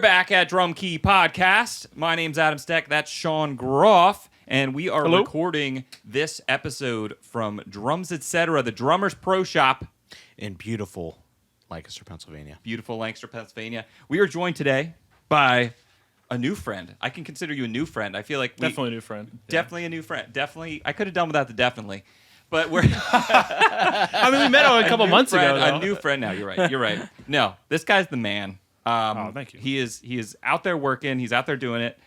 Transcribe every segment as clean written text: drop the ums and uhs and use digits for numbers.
back at Drum Key Podcast. My name's Adam Steck. That's Shawn Groff. And we are recording this episode from Drums Etc., the Drummers Pro Shop in beautiful Lancaster, Pennsylvania. Beautiful Lancaster, Pennsylvania. We are joined today by a new friend. I can consider you a new friend. I feel like definitely a new friend. Definitely a new friend. Definitely. I could have done without the definitely. But we're I mean, we met him a couple months ago. A new friend now. You're right. You're right. No, this guy's the man. Thank you. He is out there working. He's out there doing it.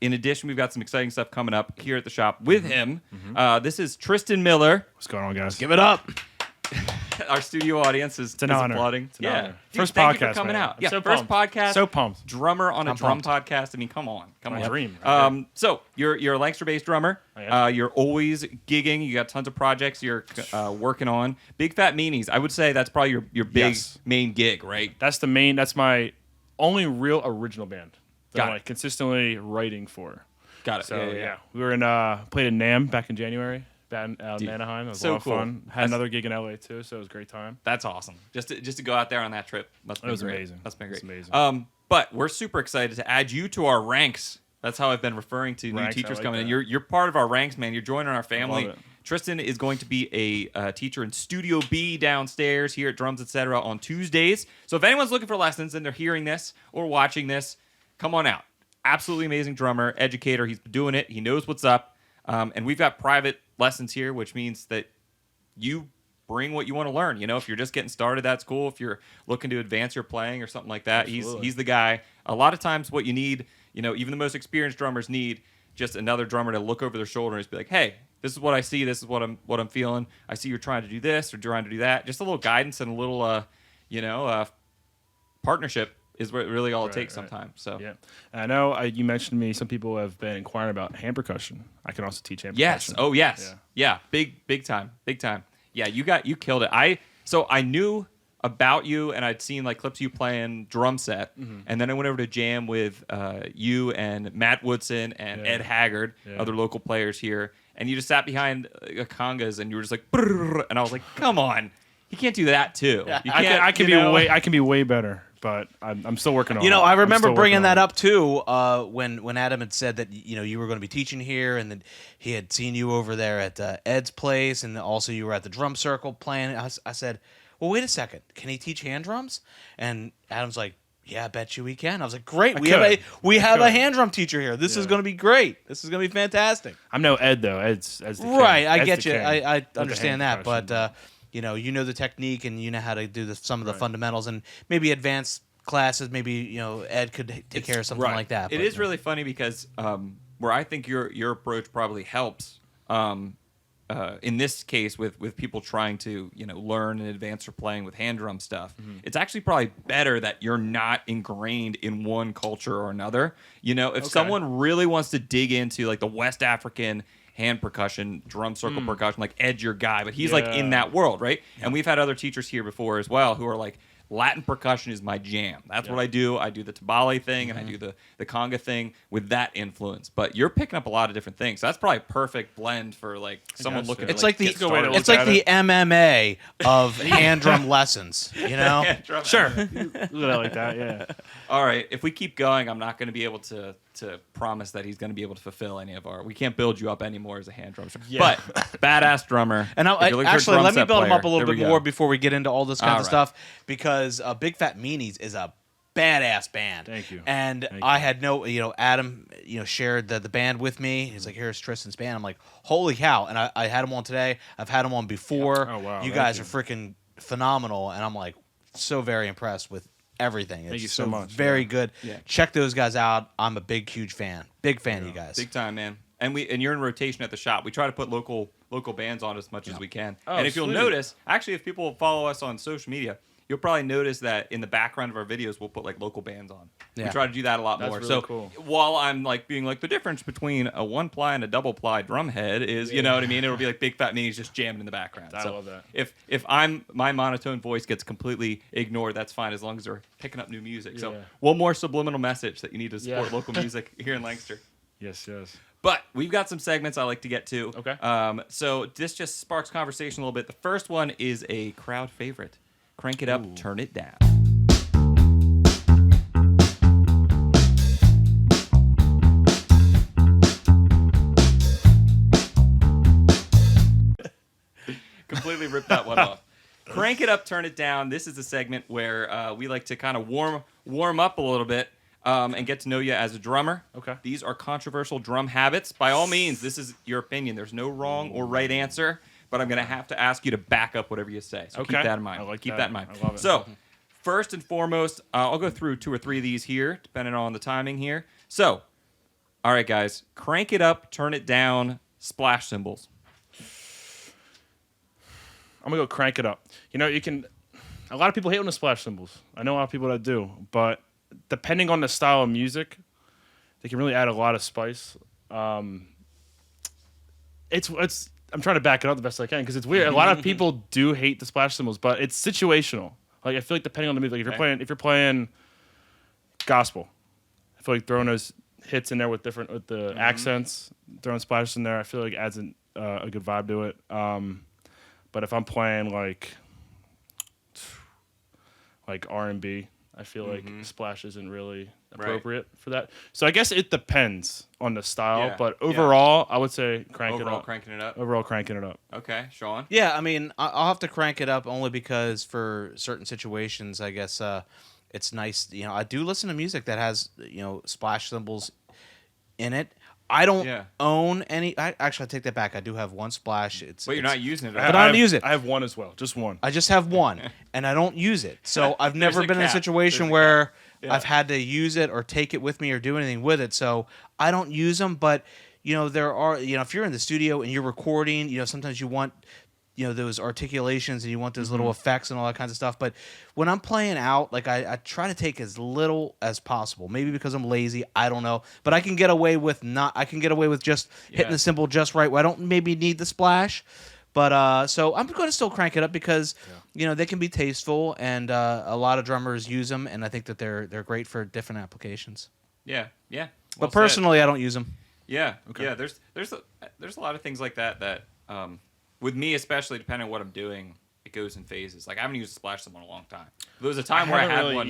In addition, we've got some exciting stuff coming up here at the shop with him. This is Tristan Miller. What's going on, guys? Give it up. Our studio audience is applauding. It's an honor. Dude, First thank podcast, you for coming man. out. I'm Yeah, so first pumped. podcast. So pumped. Drummer on a I'm drum pumped. podcast. I mean, come on. My dream. So you're a Lancaster-based drummer. I am. You're always gigging. You got tons of projects you're working on. Big Fat Meanies. I would say that's probably your big main gig, right? That's my only real original band that Got I'm it. like consistently writing for. Got it. So yeah. we were played in NAMM back in January. Out in Anaheim. It was so a lot of cool. fun. Had another gig in LA too, so it was a great time. That's awesome. Just to go out there on that trip. Must have been was great. amazing. That's been great. It was amazing. But we're super excited to add you to our ranks. That's how I've been referring to Ranks, new teachers I like coming in. that. You're part of our ranks, man. You're joining our family. love it. Tristan is going to be a teacher in Studio B downstairs here at Drums Etc. on Tuesdays. So if anyone's looking for lessons and they're hearing this or watching this, come on out. Absolutely amazing drummer, educator. He's doing it. He knows what's up. And we've got private lessons here, which means that you bring what you want to learn. You know, if you're just getting started, that's cool. If you're looking to advance your playing or something like that, he's the guy. A lot of times what you need, you know, even the most experienced drummers need just another drummer to look over their shoulder and just be like, hey, this is what I see. This is what I'm feeling. I see you're trying to do this or trying to do that. Just a little guidance and a little, partnership is really all it takes sometimes. So Yeah, I know you mentioned to me some people have been inquiring about hand percussion. I can also teach hand yes. percussion. Oh, yes. Yeah. Big time. Yeah, you killed it. I knew about you, and I'd seen like clips of you playing drum set, and then I went over to jam with you and Matt Woodson and Ed Haggard, other local players here, and you just sat behind congas, and you were just like, brrr, and I was like, come on, he can't do that too. Yeah. You can't, I can be way better, but I'm still working on it. You know, I remember bringing that up. up too when Adam had said that you were going to be teaching here, and that he had seen you over there at Ed's place, and also you were at the drum circle playing. I said, well, wait a second, can he teach hand drums? And Adam's like, yeah, I bet you we can. I was like, great, we have a hand drum teacher here. This is going to be great. This is going to be fantastic. I'm no Ed though. Ed's the king. Right, I Ed's get the you. king I with the understand hand that, percussion, but you know the technique, and you know how to do some of the fundamentals, and maybe advanced classes. Maybe Ed could take care of something like that. It is really funny because where I think your approach probably helps in this case with people trying to learn and advance their playing with hand drum stuff. It's actually probably better that you're not ingrained in one culture or another. If someone really wants to dig into like the West African hand percussion, drum circle percussion, like Ed's your guy, but he's like in that world, right? And we've had other teachers here before as well who are like, Latin percussion is my jam. That's what I do. I do the tabale thing, and I do the conga thing with that influence. But you're picking up a lot of different things. So that's probably a perfect blend for like someone looking to It's like the get started. it's like the MMA of hand drum lessons. Sure. Like that, yeah. All right. If we keep going, I'm not going to be able to promise that he's going to be able to fulfill any of our. We can't build you up anymore as a hand drummer. But badass drummer. And If you're looking for a actually, drum let me set build him up a player, little there bit we more go. before we get into all this kind All of right. stuff, because Big Fat Meanies is a badass band. Thank you. And I had Adam, shared the band with me. He's like, here's Tristan's band. I'm like, holy cow. And I had him on today. I've had him on before. Oh, wow. You Thank guys you. are freaking phenomenal. And I'm like, so very impressed with everything. It's Thank you so much. Very good. Yeah. Check those guys out. I'm a huge fan. Big fan of you guys. Big time, man. And you're in rotation at the shop. We try to put local bands on as much as we can. Oh, and if you'll sweet. notice, actually, if people follow us on social media, you'll probably notice that in the background of our videos, we'll put like local bands on. Yeah. We try to do that a lot That's more. really So cool. while I'm like being like the difference between a one ply and a double ply drum head is, you know what I mean? It'll be like Big Fat Meanies just jamming in the background. I So love that. If my monotone voice gets completely ignored, that's fine as long as they're picking up new music. So Yeah. one more subliminal message that you need to support Yeah. local music here in Lancaster. Yes. But we've got some segments I like to get to. Okay. So this just sparks conversation a little bit. The first one is a crowd favorite. Crank it up, turn it down. completely ripped that one off. Crank it up, turn it down. This is a segment where we like to kind of warm up a little bit and get to know you as a drummer. Okay. These are controversial drum habits. By all means, this is your opinion. There's no wrong or right answer, but I'm going to have to ask you to back up whatever you say. So keep that in mind. I like keep that. that in mind. I love it. So first and foremost, I'll go through 2 or 3 of these here, depending on the timing here. So, all right, guys, crank it up, turn it down, splash cymbals. I'm gonna go crank it up. You know, you can. A lot of people hate on the splash cymbals. I know a lot of people that do, but depending on the style of music, they can really add a lot of spice. It's. I'm trying to back it up the best I can because it's weird. A lot of people do hate the splash cymbals, but it's situational. Like I feel like depending on the music, like if you're playing gospel, I feel like throwing those hits in there with the accents, throwing splashes in there, I feel like adds a good vibe to it. But if I'm playing like R&B, I feel like splash isn't really appropriate for that. So I guess it depends on the style, but overall, I would say cranking it up. Overall, cranking it up. Okay, Shawn? Yeah, I mean, I'll have to crank it up only because for certain situations, I guess it's nice. You know, I do listen to music that has, you know, splash cymbals in it. I don't own any. I take that back. I do have one splash. But you're not using it. But I don't use it. I have one as well. Just one. I just have one, and I don't use it. So I've never been in a situation There's a where I've had to use it or take it with me or do anything with it. So I don't use them. But, you know, there are, you know, if you're in the studio and you're recording, you know, sometimes you want, you know, those articulations and you want those little effects and all that kinds of stuff. But when I'm playing out, like I try to take as little as possible. Maybe because I'm lazy, I don't know. But I can get away with just hitting the cymbal just right where I don't maybe need the splash. But so I'm going to still crank it up because you know they can be tasteful and a lot of drummers use them, and I think that they're great for different applications. Yeah. But personally, I don't use them. Yeah. There's a lot of things like that with me, especially depending on what I'm doing, it goes in phases. Like I haven't used a splash cymbal in a long time. There was a time where I had one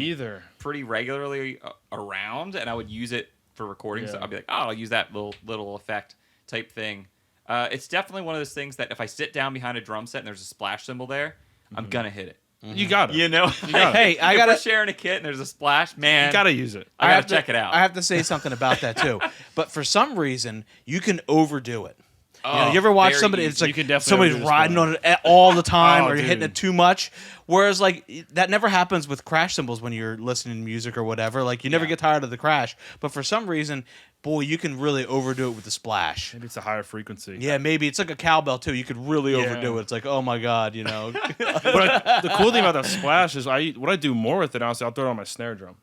pretty regularly around, and I would use it for recording. So I'd be like, oh, I'll use that little effect type thing. It's definitely one of those things that if I sit down behind a drum set and there's a splash cymbal there, I'm gonna hit it. You got it. You know, Hey, if we're sharing a kit and there's a splash, man, you gotta use it. I gotta check it out. I have to say something about that too. But for some reason, you can overdo it. You know, you ever watch somebody? Easy. It's like You can definitely somebody's overdo riding this on it all the time, Oh, or you're hitting dude. it too much. Whereas, like that never happens with crash cymbals when you're listening to music or whatever. Like you never get tired of the crash. But for some reason, boy, you can really overdo it with the splash. Maybe it's a higher frequency. Yeah, maybe it's like a cowbell too. You could really overdo it. It's like, oh my god, you know. But the cool thing about the splash is what I do more with it, honestly, I'll throw it on my snare drum.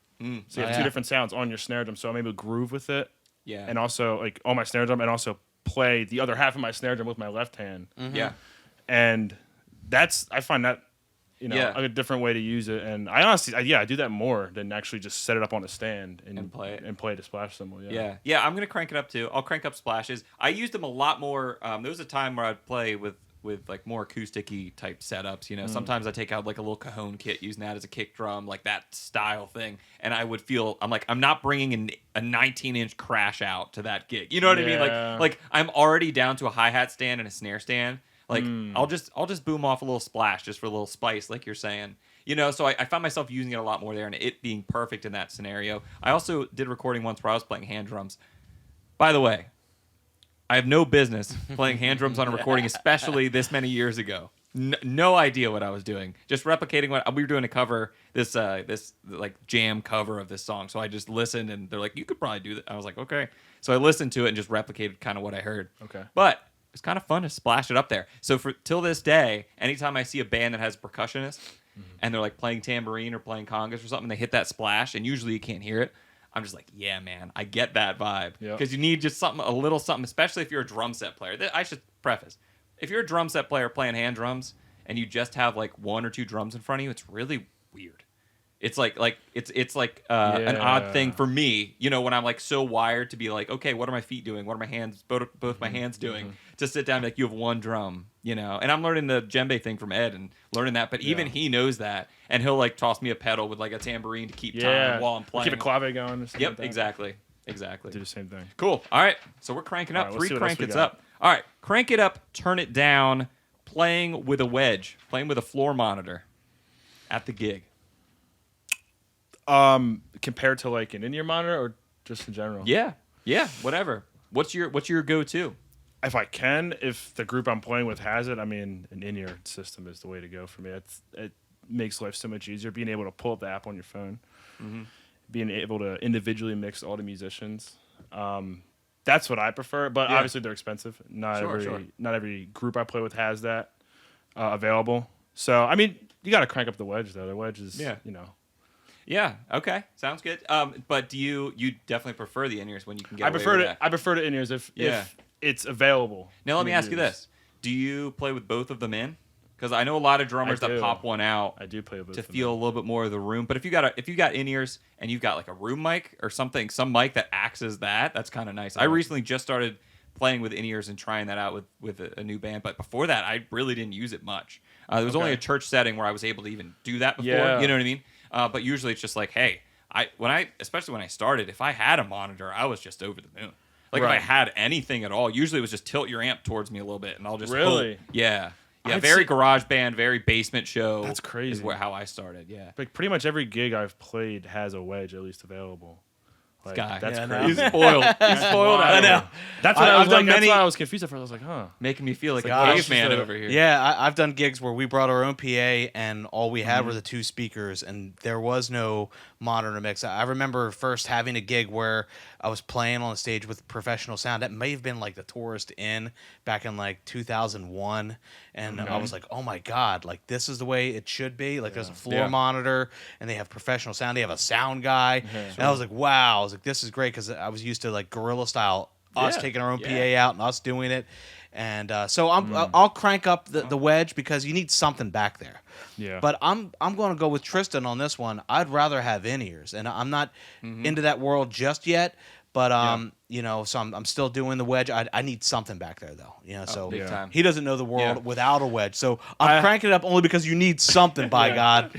So you have two different sounds on your snare drum. So I'm able to groove with it. Yeah. And also like on my snare drum and also play the other half of my snare drum with my left hand. Yeah. And I find that, you know, a different way to use it. And I honestly, I do that more than actually just set it up on a stand and play it. and play the splash cymbal. Yeah, I'm gonna crank it up too. I'll crank up splashes. I used them a lot more. There was a time where I'd play with like more acoustic-y type setups. You know, sometimes I take out like a little cajon kit, using that as a kick drum, like that style thing, and I would feel I'm not bringing a 19-inch crash out to that gig. You know what I mean? Like I'm already down to a hi-hat stand and a snare stand. Like I'll just boom off a little splash just for a little spice, like you're saying. You know, so I found myself using it a lot more there, and it being perfect in that scenario. I also did recording once where I was playing hand drums. By the way, I have no business playing hand drums on a recording, especially this many years ago. No idea what I was doing. Just replicating what we were doing a cover, this like jam cover of this song. So I just listened, and they're like, "You could probably do that." I was like, "Okay." So I listened to it and just replicated kind of what I heard. Okay. But it's kind of fun to splash it up there. So till this day, anytime I see a band that has a percussionist and they're like playing tambourine or playing congas or something, they hit that splash, and usually you can't hear it. I'm just like, yeah, man, I get that vibe. Because you need just a little something, especially if you're a drum set player. I should preface, if you're a drum set player playing hand drums and you just have like one or two drums in front of you, it's really weird. It's like an odd thing for me, you know, when I'm like so wired to be like, okay, what are my feet doing? What are my hands, both my hands doing? To sit down and be like, you have one drum, you know. And I'm learning the djembe thing from Ed and learning that, but even he knows that, and he'll like toss me a pedal with like a tambourine to keep time while I'm playing. Keep a clave going. Or something Yep, like that. exactly. Do the same thing. Cool. All right, so we're cranking up. All right, let's 3 see what else crank we it's got. up. All right, crank it up, turn it down, playing with a wedge, playing with a floor monitor at the gig? Compared to like an in-ear monitor or just in general? Yeah, whatever. What's your go-to? If the group I'm playing with has it, I mean, an in-ear system is the way to go for me. It makes life so much easier. Being able to pull up the app on your phone, being able to individually mix all the musicians. That's what I prefer, but obviously they're expensive. Not every group I play with has that available. So I mean, you got to crank up the wedge though. The wedge is, Yeah. Okay. Sounds good. But do you definitely prefer the in-ears when you can get? I prefer the in-ears if it's available. Now let me ask you this: do you play with both of them in? Because I know a lot of drummers that pop one out. I do play with both to feel a little bit more of the room. But if you got in-ears and you've got like a room mic or something, some mic that acts as that's kind of nice. I recently just started playing with in-ears and trying that out with a new band. But before that, I really didn't use it much. There was only a church setting where I was able to even do that before. Yeah. You know what I mean? But usually it's just like, hey, especially when I started, if I had a monitor, I was just over the moon. Like if I had anything at all, usually it was just tilt your amp towards me a little bit, and I'll just really, yeah, very garage band, very basement show. That's crazy. Is how I started. Yeah, like pretty much every gig I've played has a wedge at least available. Like, guy. That's crazy. No. He's spoiled. He's spoiled. I know. That's what that's why I was confused at first. I was like, huh. Making me feel like a Gosh, caveman over here. Yeah, I've done gigs where we brought our own PA and all we had were the two speakers and there was no monitor mix. I remember first having a gig where I was playing on a stage with professional sound. That may have been like the Tourist Inn back in like 2001. And I was like, oh my God, like this is the way it should be. Like there's a floor monitor and they have professional sound. They have a sound guy. And I was like, wow. I was like, this is great because I was used to like guerrilla style, us taking our own PA out and us doing it. And so I'll crank up the wedge because you need something back there. Yeah. But I'm going to go with Tristan on this one. I'd rather have in-ears. And I'm not into that world just yet. But so I'm still doing the wedge. I need something back there though. So big time. he doesn't know the world without a wedge. So I'm cranking it up only because you need something. By God,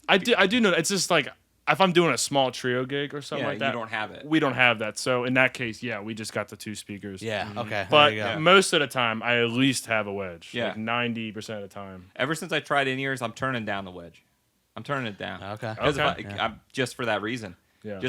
I do know. It's just like if I'm doing a small trio gig or something like that, you don't have it. We don't have that. So in that case, we just got the two speakers. Yeah. Okay. But most of the time, I at least have a wedge. Yeah. Like 90% of the time. Ever since I tried in-ears, I'm turning down the wedge. I'm turning it down. Okay. Because I'm just for that reason. Yeah.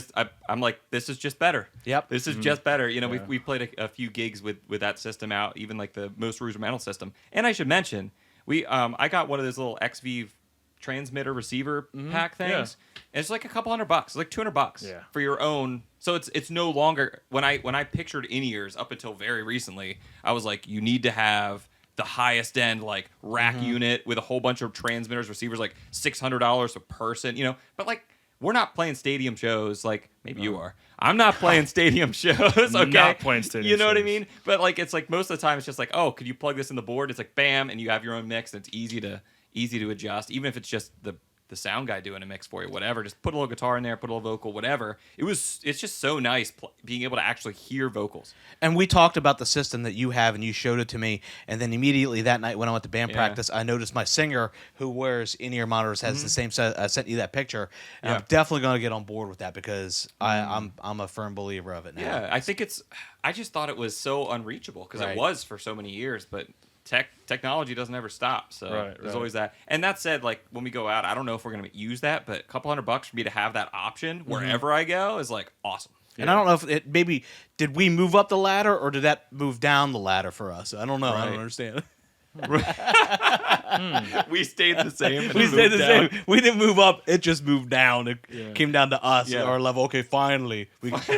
I'm like, this is just better. Yep. This is just better. We played a few gigs with that system out, even like the most rudimental system. And I should mention, I got one of those little XV transmitter receiver pack things. Yeah. And it's like a couple $100. It's like $200 for your own. So it's no longer when I pictured in-ears up until very recently, I was like, you need to have the highest end like rack unit with a whole bunch of transmitters, receivers, like $600 a person, but like we're not playing stadium shows. Like maybe you are. I'm not playing stadium shows. Okay, not playing stadium. You know what I shows. mean? But like it's like most of the time it's just like, oh, could you plug this in the board? It's like bam, and you have your own mix. And it's easy to adjust, even if it's just the sound guy doing a mix for you, whatever. Just put a little guitar in there, put a little vocal, whatever. It's just so nice being able to actually hear vocals. And we talked about the system that you have, and you showed it to me. And then immediately that night when I went to band practice, I noticed my singer who wears in-ear monitors has the same set. I sent you that picture, and I'm definitely going to get on board with that because I'm a firm believer of it now. Yeah, I just thought it was so unreachable because it was for so many years, but technology doesn't ever stop, so there's always that. And that said, like when we go out, I don't know if we're gonna use that, but a couple $100 for me to have that option wherever I go is like awesome. And I don't know if did we move up the ladder or did that move down the ladder for us? I don't know. I don't understand. We stayed the same. We stayed the same. We didn't move up. It just moved down. It came down to us at our level. Okay, finally,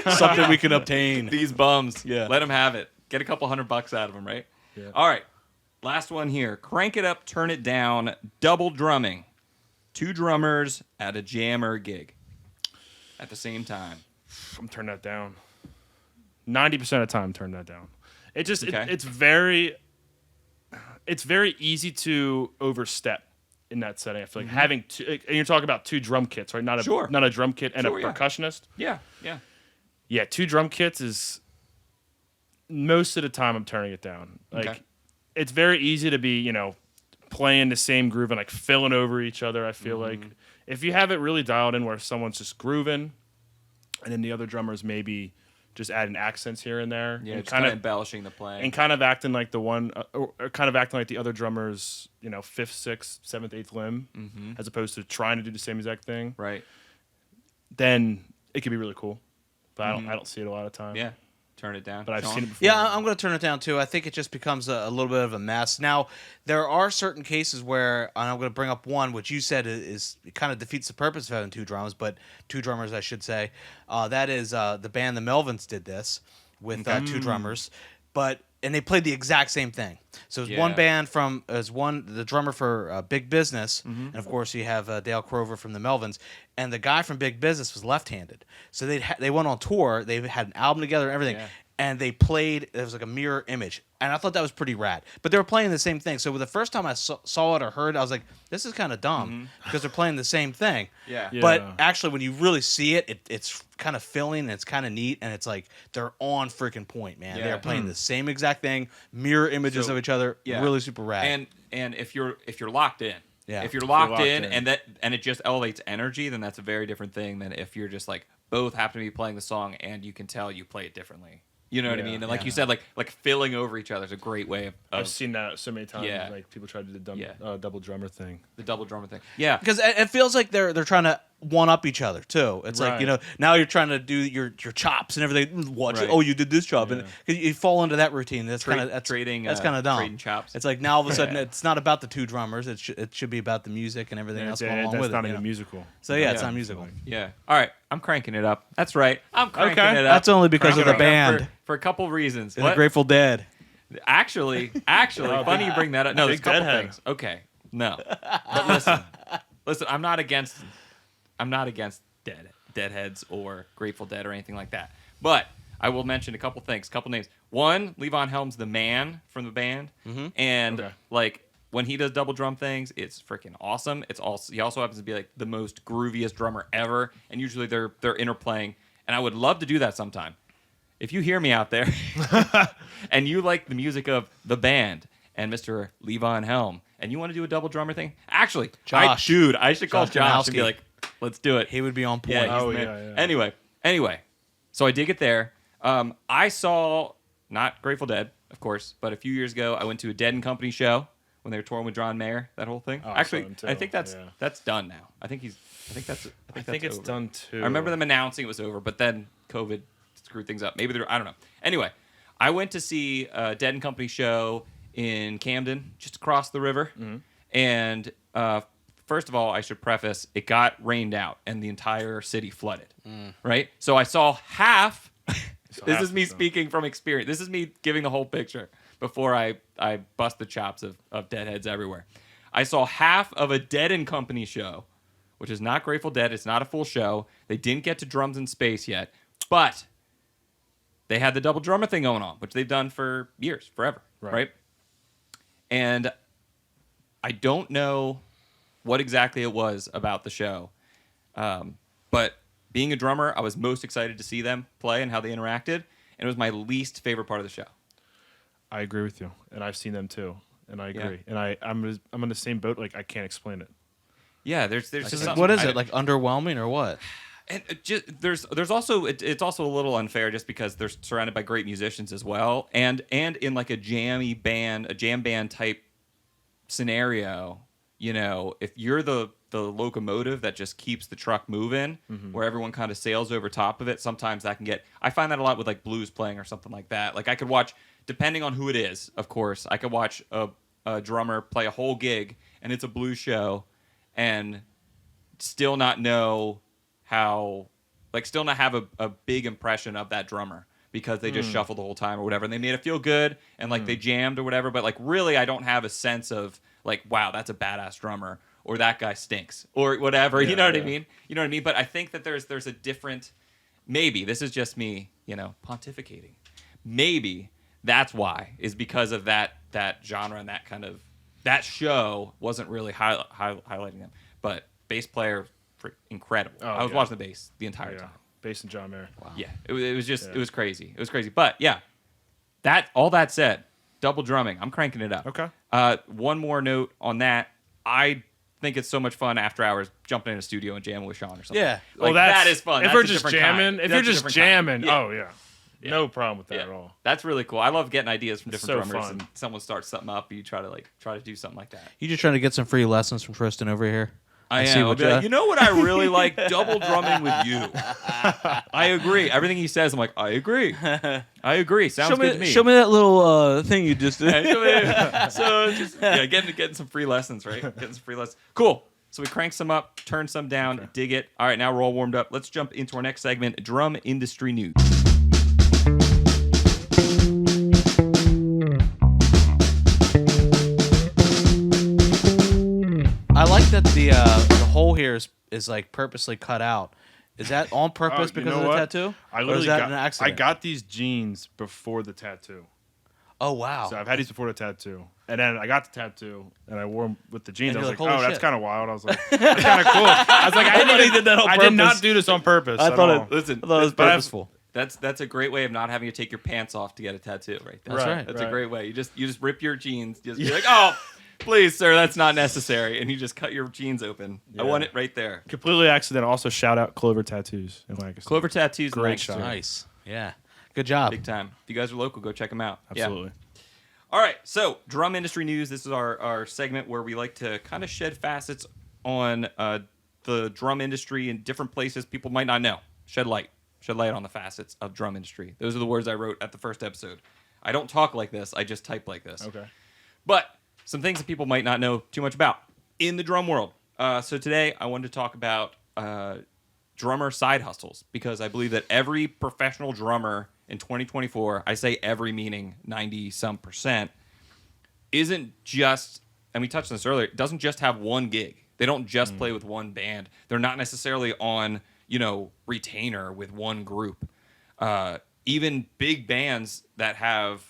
something we can obtain. These bums. Yeah. Let them have it. Get a couple $100 out of them, right? Yeah. All right. Last one here. Crank it up, turn it down. Double drumming. 2 drummers at a jammer gig at the same time. I'm turning that down. 90% of the time, turn that down. It's very easy to overstep in that setting. I feel like having two, and you're talking about 2 drum kits, right? Not a drum kit and a percussionist. Yeah. 2 drum kits is most of the time I'm turning it down. Like it's very easy to be, playing the same groove and like filling over each other. I feel like if you have it really dialed in where someone's just grooving and then the other drummer's maybe just adding accents here and there, Yeah, and just kind of embellishing the playing. and kind of acting like the one, or kind of acting like the other drummer's, fifth, sixth, seventh, eighth limb, as opposed to trying to do the same exact thing. Right. Then it could be really cool, but I don't see it a lot of time. Yeah. Turn it down. But I've Shawn? seen it before. Yeah, I'm going to turn it down too. I think it just becomes a little bit of a mess. Now, there are certain cases where, and I'm going to bring up one, which you said is it kind of defeats the purpose of having two drummers, I should say. That is the band The Melvins did this with two drummers, and they played the exact same thing. So it was one band the drummer for Big Business, and of course you have Dale Crover from the Melvins, and the guy from Big Business was left-handed. So they went on tour, they had an album together and everything, and they played, it was like a mirror image, and I thought that was pretty rad. But they were playing the same thing, so the first time I saw it or heard it, I was like, this is kind of dumb, because they're playing the same thing. Yeah. But actually, when you really see it, it's kind of filling, and it's kind of neat, and it's like they're on freaking point, man. Yeah. They're playing the same exact thing, mirror images of each other, really super rad. And if you're locked in, Yeah. if you're locked in and it just elevates energy, then that's a very different thing than if you're just like both happen to be playing the song and you can tell you play it differently. You know what I mean? And like you said, like filling over each other is a great way of I've seen that so many times. Yeah. Like people try to do the double drummer thing. the double drummer thing. Yeah. Because it feels like they're trying to one up each other too. It's like, Right. now you're trying to do your chops and everything. Watch Right. it. Oh, you did this job, and Yeah. 'cause you fall into that routine. That's kind of trading That's kind of dumb. trading chops. It's like now all of a sudden it's not about the two drummers. It should be about the music and everything else going along That's with not it. even musical. So yeah, it's Yeah. not musical. Yeah. All right. I'm cranking it up. That's right. I'm cranking Okay. it up. That's only because of Crank the it up. band. For a couple reasons. And the Grateful Dead. Actually, funny you bring that up. No, there's a Big couple Deadhead. things. Okay. No. But listen, I'm not against Deadheads or Grateful Dead or anything like that. But I will mention a couple things, couple names. One, Levon Helm's the man from the band, and Okay. like when he does double drum things, it's freaking awesome. He also happens to be like the most grooviest drummer ever, and usually they're interplaying. And I would love to do that sometime. If you hear me out there, and you like the music of the band and Mr. Levon Helm, and you want to do a double drummer thing, actually, Josh. I should call Josh Josh and be Kowalski. like, let's do it. He would be on point. Yeah, he's Oh, the man. yeah. Anyway, so I did get there. I saw not Grateful Dead, of course, but a few years ago I went to a Dead and Company show when they were touring with John Mayer. That whole thing. Oh, I saw Actually, them too. I think that's Yeah. done now. I think that's it's over. done too. I remember them announcing it was over, but then COVID screwed things up. Maybe I don't know. Anyway, I went to see a Dead and Company show in Camden, just across the river, and first of all, I should preface, it got rained out and the entire city flooded, right? So I saw half. This is me speaking from experience. This is me giving the whole picture before I bust the chops of Deadheads everywhere. I saw half of a Dead and Company show, which is not Grateful Dead. It's not a full show. They didn't get to Drums in Space yet, but they had the double drummer thing going on, which they've done for years, forever, right? And I don't know what exactly it was about the show, but being a drummer, I was most excited to see them play and how they interacted, and it was my least favorite part of the show. I agree with you, and I've seen them too, and I agree. And I'm on the same boat. Like I can't explain it. Yeah, there's just something, What is it, like underwhelming or what? And there's also it's also a little unfair just because they're surrounded by great musicians as well, and in like a jam band type scenario, if you're the locomotive that just keeps the truck moving, where everyone kind of sails over top of it, sometimes that can get. I find that a lot with like blues playing or something like that. Like I could watch, depending on who it is, of course, I could watch a drummer play a whole gig and it's a blues show, and still not know how, like, still not have a big impression of that drummer because they just shuffled the whole time or whatever, and they made it feel good and like they jammed or whatever, but like really I don't have a sense of like, wow, that's a badass drummer, or that guy stinks, or whatever. Yeah, you know what I yeah. mean? You know what I mean? But I think that there's a different, maybe this is just me, pontificating. Maybe that's why, is because of that genre and that kind of, that show wasn't really highlighting them. But bass player, incredible. Oh, I was yeah. watching the bass the entire Yeah, time. bass and John Mayer. Wow. Yeah, it was just, Yeah. it was crazy. It was crazy. But yeah, all that said, double drumming, I'm cranking it up. Okay. One more note on that. I think it's so much fun after hours jumping in a studio and jamming with Shawn or something. Yeah. Like, Well, that is fun. If That's we're a just different kind. jamming, if That's you're a just different kind. jamming, Yeah. oh yeah. No problem with that at all. That's really cool. I love getting ideas from different so drummers, fun. and someone starts something up, and you try to do something like that. You just trying to get some free lessons from Tristan over here? I see am. what I'll be like, you know what I really like? Double drumming with you. I agree. Everything he says, I'm like, I agree. I agree. Sounds good to me. Show me that little thing you just did. So just getting some free lessons, right? Getting some free lessons. Cool. So we crank some up, turn some down, dig it. All right, now we're all warmed up. Let's jump into our next segment, drum industry news. I like that the hole here is like purposely cut out. Is that on purpose You because know of the what? tattoo? I Or is literally that got, an accident? I got these jeans before the tattoo. Oh wow! So I've had these before the tattoo. And then I got the tattoo, and I wore them with the jeans. And I you're was like, like, "Holy oh, that's shit." kind of wild. I was like, that's kind of cool. I was like, I thought he did that on I did not purpose. do this on purpose. I at thought all. Listen, I thought it was but I've- purposeful. that's a great way of not having to take your pants off to get a tattoo, right there. That's right. That's a great way. You just rip your jeans. Just be like, oh, please, sir, that's not necessary, and you just cut your jeans open. I want it right there. Completely accidental. Also, shout out Clover Tattoos in Lancaster. Clover Tattoos, in Great Lancaster. shop. Nice. Yeah. Good job. Big time. If you guys are local, go check them out. Yeah. Absolutely. All right, so drum industry news. This is our segment where we like to kind of shed facets on the drum industry in different places people might not know. Shed light on the facets of drum industry. Those are the words I wrote at the first episode. I don't talk like this. I just type like this. Okay. But some things that people might not know too much about in the drum world. So today I wanted to talk about drummer side hustles because I believe that every professional drummer in 2024, I say every meaning 90-some%, isn't just, and we touched on this earlier, doesn't just have one gig. They don't just play with one band. They're not necessarily on, retainer with one group. Even big bands that have,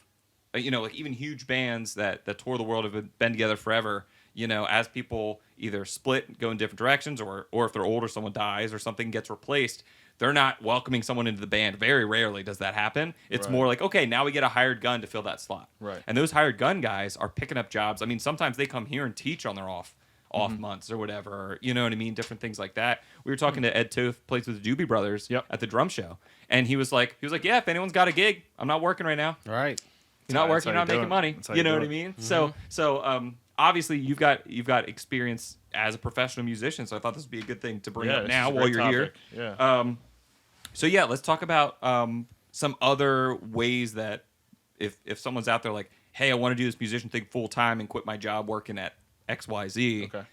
like even huge bands that tour the world have been together forever, as people either split, go in different directions, or if they're older, someone dies or something gets replaced, they're not welcoming someone into the band. Very rarely does that happen. It's more like, okay, now we get a hired gun to fill that slot. Right. And those hired gun guys are picking up jobs. I mean, sometimes they come here and teach on their off months or whatever, or, you know what I mean? Different things like that. We were talking to Ed Toth, plays with the Doobie Brothers at the drum show. And he was like, yeah, if anyone's got a gig, I'm not working right now. All right. You're not That's working, how you're not you do making it. money. That's how You you know do what I it. mean? So obviously you've got experience as a professional musician, so I thought this would be a good thing to bring up this now is a while great you're here. topic. Yeah. So yeah, let's talk about some other ways that if someone's out there like, hey, I want to do this musician thing full time and quit my job working at XYZ. Okay.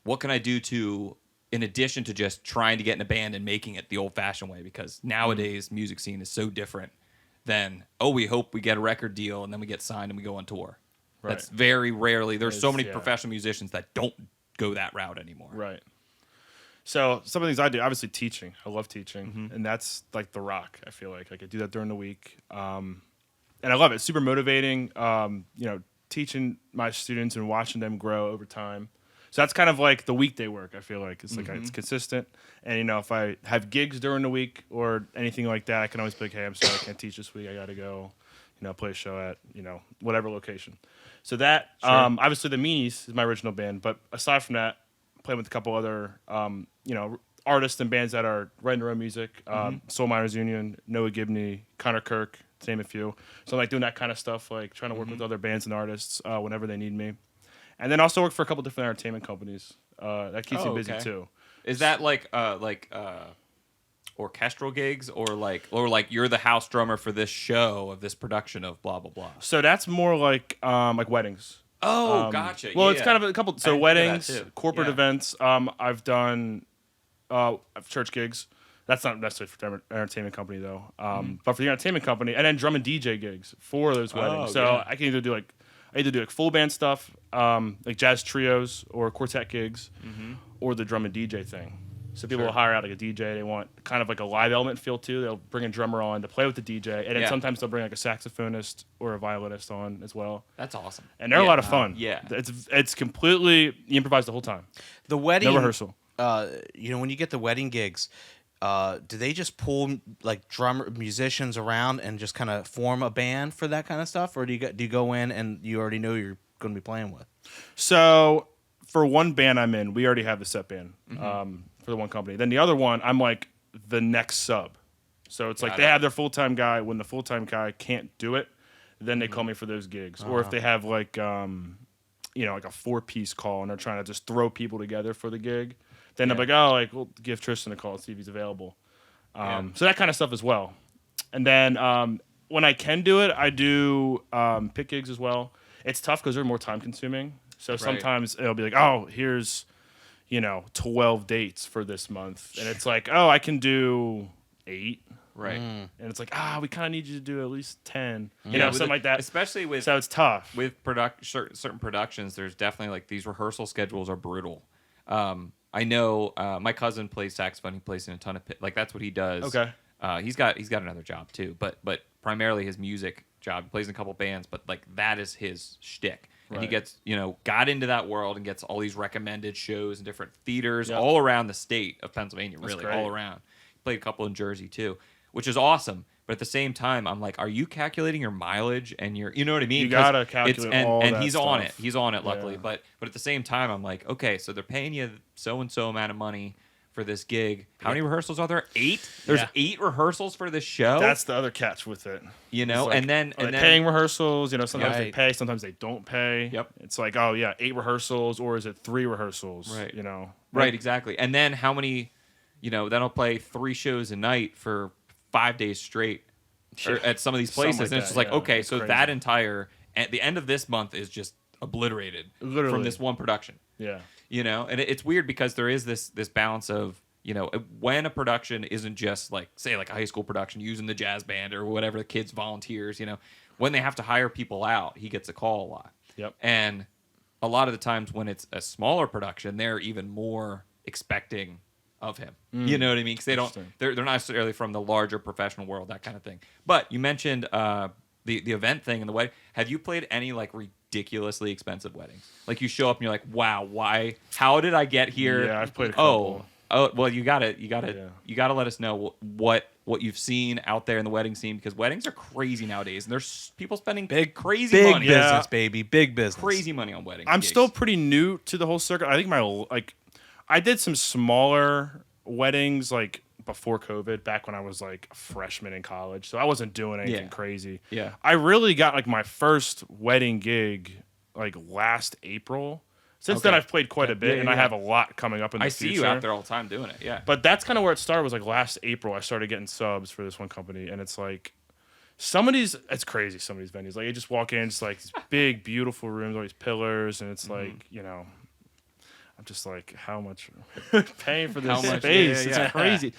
What can I do to, in addition to just trying to get in a band and making it the old fashioned way? Because nowadays music scene is so different than, we hope we get a record deal and then we get signed and we go on tour. Right. That's very rarely. There's so It's- many yeah. professional musicians that don't go that route anymore. Right. So some of the things I do, obviously teaching. I love teaching, and that's like the rock. I feel like I do that during the week, and I love it. Super motivating. Teaching my students and watching them grow over time. So that's kind of like the weekday work. I feel like it's like it's consistent, and if I have gigs during the week or anything like that, I can always be like, hey, I'm sorry, I can't teach this week. I got to go, play a show at whatever location. So that obviously the Meanies is my original band, but aside from that, playing with a couple other artists and bands that are writing their own music. Soul Miners Union, Noah Gibney, Connor Kirk, to name a few. So I'm like doing that kind of stuff, like trying to work with other bands and artists whenever they need me. And then also work for a couple different entertainment companies. That keeps me busy too. Is that like orchestral gigs or like you're the house drummer for this show of this production of blah blah blah? So that's more like weddings. Oh, gotcha. Well, Yeah. it's kind of a couple. So didn't think of weddings, that too. corporate Yeah. events. I've done church gigs. That's not necessarily for an entertainment company though. But for the entertainment company, and then drum and DJ gigs for those weddings. So yeah. I can either do full band stuff, like jazz trios or quartet gigs, or the drum and DJ thing. So people will hire out like a DJ. They want kind of like a live element feel too. They'll bring a drummer on to play with the DJ, and then Yeah. sometimes they'll bring like a saxophonist or a violinist on as well. That's awesome. And they're a lot of fun. Yeah. It's completely you improvise the whole time. The wedding. No rehearsal. When you get the wedding gigs, do they just pull like drummer musicians around and just kind of form a band for that kind of stuff, or do you go in and you already know you're going to be playing with? So for one band I'm in, we already have the set band for the one company. Then the other one, I'm like the next sub. So it's like Got they it. have their full-time guy. When the full-time guy can't do it, then they call me for those gigs. Or if they have like like a 4-piece call and they're trying to just throw people together for the gig, then I'm like, we'll give Tristan a call, see if he's available. So that kind of stuff as well. And then when I can do it, I do pit gigs as well. It's tough because they're more time consuming. So sometimes it'll be like, oh, here's 12 dates for this month, and it's like, oh, I can do 8. Right. And it's like, we kind of need you to do at least 10. with Something like that. Especially with So it's tough. with certain productions. There's definitely like these rehearsal schedules are brutal. I know my cousin plays saxophone. He plays in a ton of like that's what he does. Okay. He's got another job too, but primarily his music job. He plays in a couple bands, but like that is his shtick. And he Right. gets, got into that world and gets all these recommended shows in different theaters all around the state of Pennsylvania, really, great. all around. He played a couple in Jersey too, which is awesome. But at the same time, I'm like, are you calculating your mileage and you know what I mean? You gotta calculate all and that he's stuff. on it. He's on it, luckily. Yeah. But at the same time, I'm like, okay, so they're paying you so and so amount of money for this gig. How many rehearsals are there? 8? There's 8 rehearsals for this show. That's the other catch with it. It's like, Are they paying rehearsals? Sometimes they Right. pay, sometimes they don't pay. Yep. It's like, 8 rehearsals, or is it 3 rehearsals? Right. Right. Exactly. And then how many? Then I'll play 3 shows a night for 5 days straight or at some of these Something places, like and it's that, just like, yeah. okay, It's so crazy. that entire at the end of this month is just obliterated Literally. from this one production. Yeah. And it's weird because there is this balance of when a production isn't just like say like a high school production using the jazz band or whatever the kids volunteers, when they have to hire people out, he gets a call a lot. Yep. And a lot of the times when it's a smaller production, they're even more expecting of him. You know what I mean? Because they're not necessarily from the larger professional world, that kind of thing. But you mentioned the event thing and the wedding. Have you played any like ridiculously expensive weddings? Like you show up and you're like, wow, why? How did I get here? Yeah, I've played a couple. Oh, well, you gotta let us know what you've seen out there in the wedding scene, because weddings are crazy nowadays, and there's people spending crazy Big money, business, baby. Big business. crazy money on weddings. I'm gigs. still pretty new to the whole circuit. I think I did some smaller weddings like before COVID, back when I was like a freshman in college. So I wasn't doing anything crazy. Yeah. I really got like my first wedding gig like last April. Since then, I've played quite a bit, and I have a lot coming up in the I future. see you out there all the time doing it. Yeah. But that's kind of where it started, was like last April. I started getting subs for this one company, and it's like it's crazy, some of these venues. Like you just walk in, it's like these big, beautiful rooms, all these pillars, and it's like, I'm just like, how much paying for this How much? space? Yeah. It's crazy.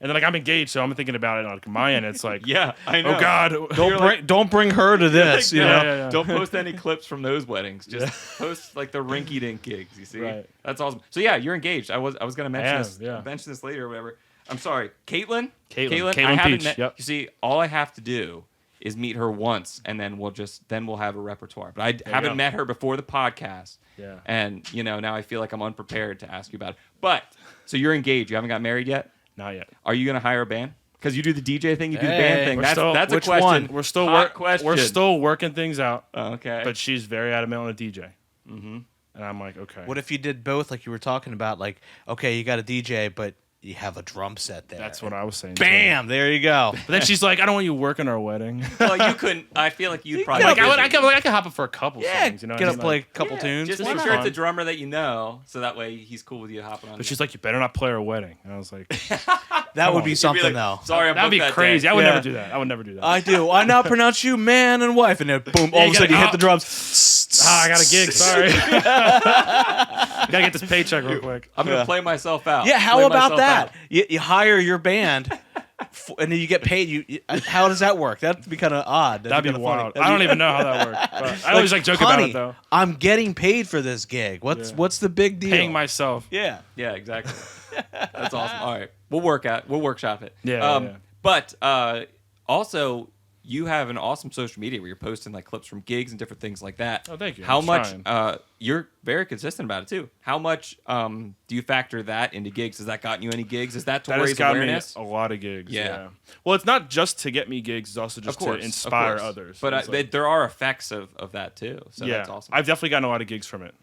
And then like I'm engaged, so I'm thinking about it on my end. It's like, Yeah, I know. oh God, Don't bring her to this. yeah. Don't post any clips from those weddings. Just post like the rinky-dink gigs. You see, Right. That's awesome. So yeah, you're engaged. I was gonna mention am, this. yeah. Mention this later or whatever. I'm sorry, Caitlin. Caitlin I haven't Peach, met. yep. You see, all I have to do is meet her once, and then we'll have a repertoire. But I haven't go. met her before the podcast. Yeah. And now I feel like I'm unprepared to ask you about it. But so you're engaged. You haven't got married yet. not yet. Are you gonna hire a band? Because you do the DJ thing, you do the Hey, band thing. That's a which question. one? We're still Hot question. We're still working things out. Oh, okay. But she's very adamant on a DJ. Mm-hmm. And I'm like, okay. What if you did both, like you were talking about? Like, okay, you got a DJ, but you have a drum set there. That's what I was saying. Bam! There you go. But then she's like, I don't want you working our wedding. Well, you couldn't. I feel like you'd probably. Like, be I busy. could hop up for a couple Yeah, songs. You know, get what I up, mean? play Like, a couple tunes. Just It's make not sure it's a fun. drummer that you know, so that way he's cool with you hopping on. But she's like, you better not play our wedding. And I was like, That would be You'd be something, like, though. Sorry, I'm that'd booked be that crazy. day. I would Yeah. never do that. I would never do that. I do. I now pronounce you man and wife, and then boom, all of a you sudden you gotta- hit the drums. I got a gig. Sorry. Gotta get this paycheck real quick. I'm gonna play myself out. Yeah, how Play about myself that? out. You hire your band, and then you get paid. How does that work? That'd be kind of odd. That'd be kinda funny. wild. I don't even know how that works. But I always like joke Honey, about it though. I'm getting paid for this gig. What's the big deal? Paying myself. yeah. Yeah, exactly. That's awesome. All right, we'll workshop it. Yeah, yeah. But also, you have an awesome social media where you're posting like clips from gigs and different things like that. Oh, thank you. How I'm much? trying. You're very consistent about it too. How much do you factor that into gigs? Has that gotten you any gigs? Is that to That has raise gotten me awareness? a lot of gigs. Yeah. Yeah. Well, it's not just to get me gigs. It's also just to inspire others. But It's like- there are effects of that too. So yeah, that's awesome. I've definitely gotten a lot of gigs from it.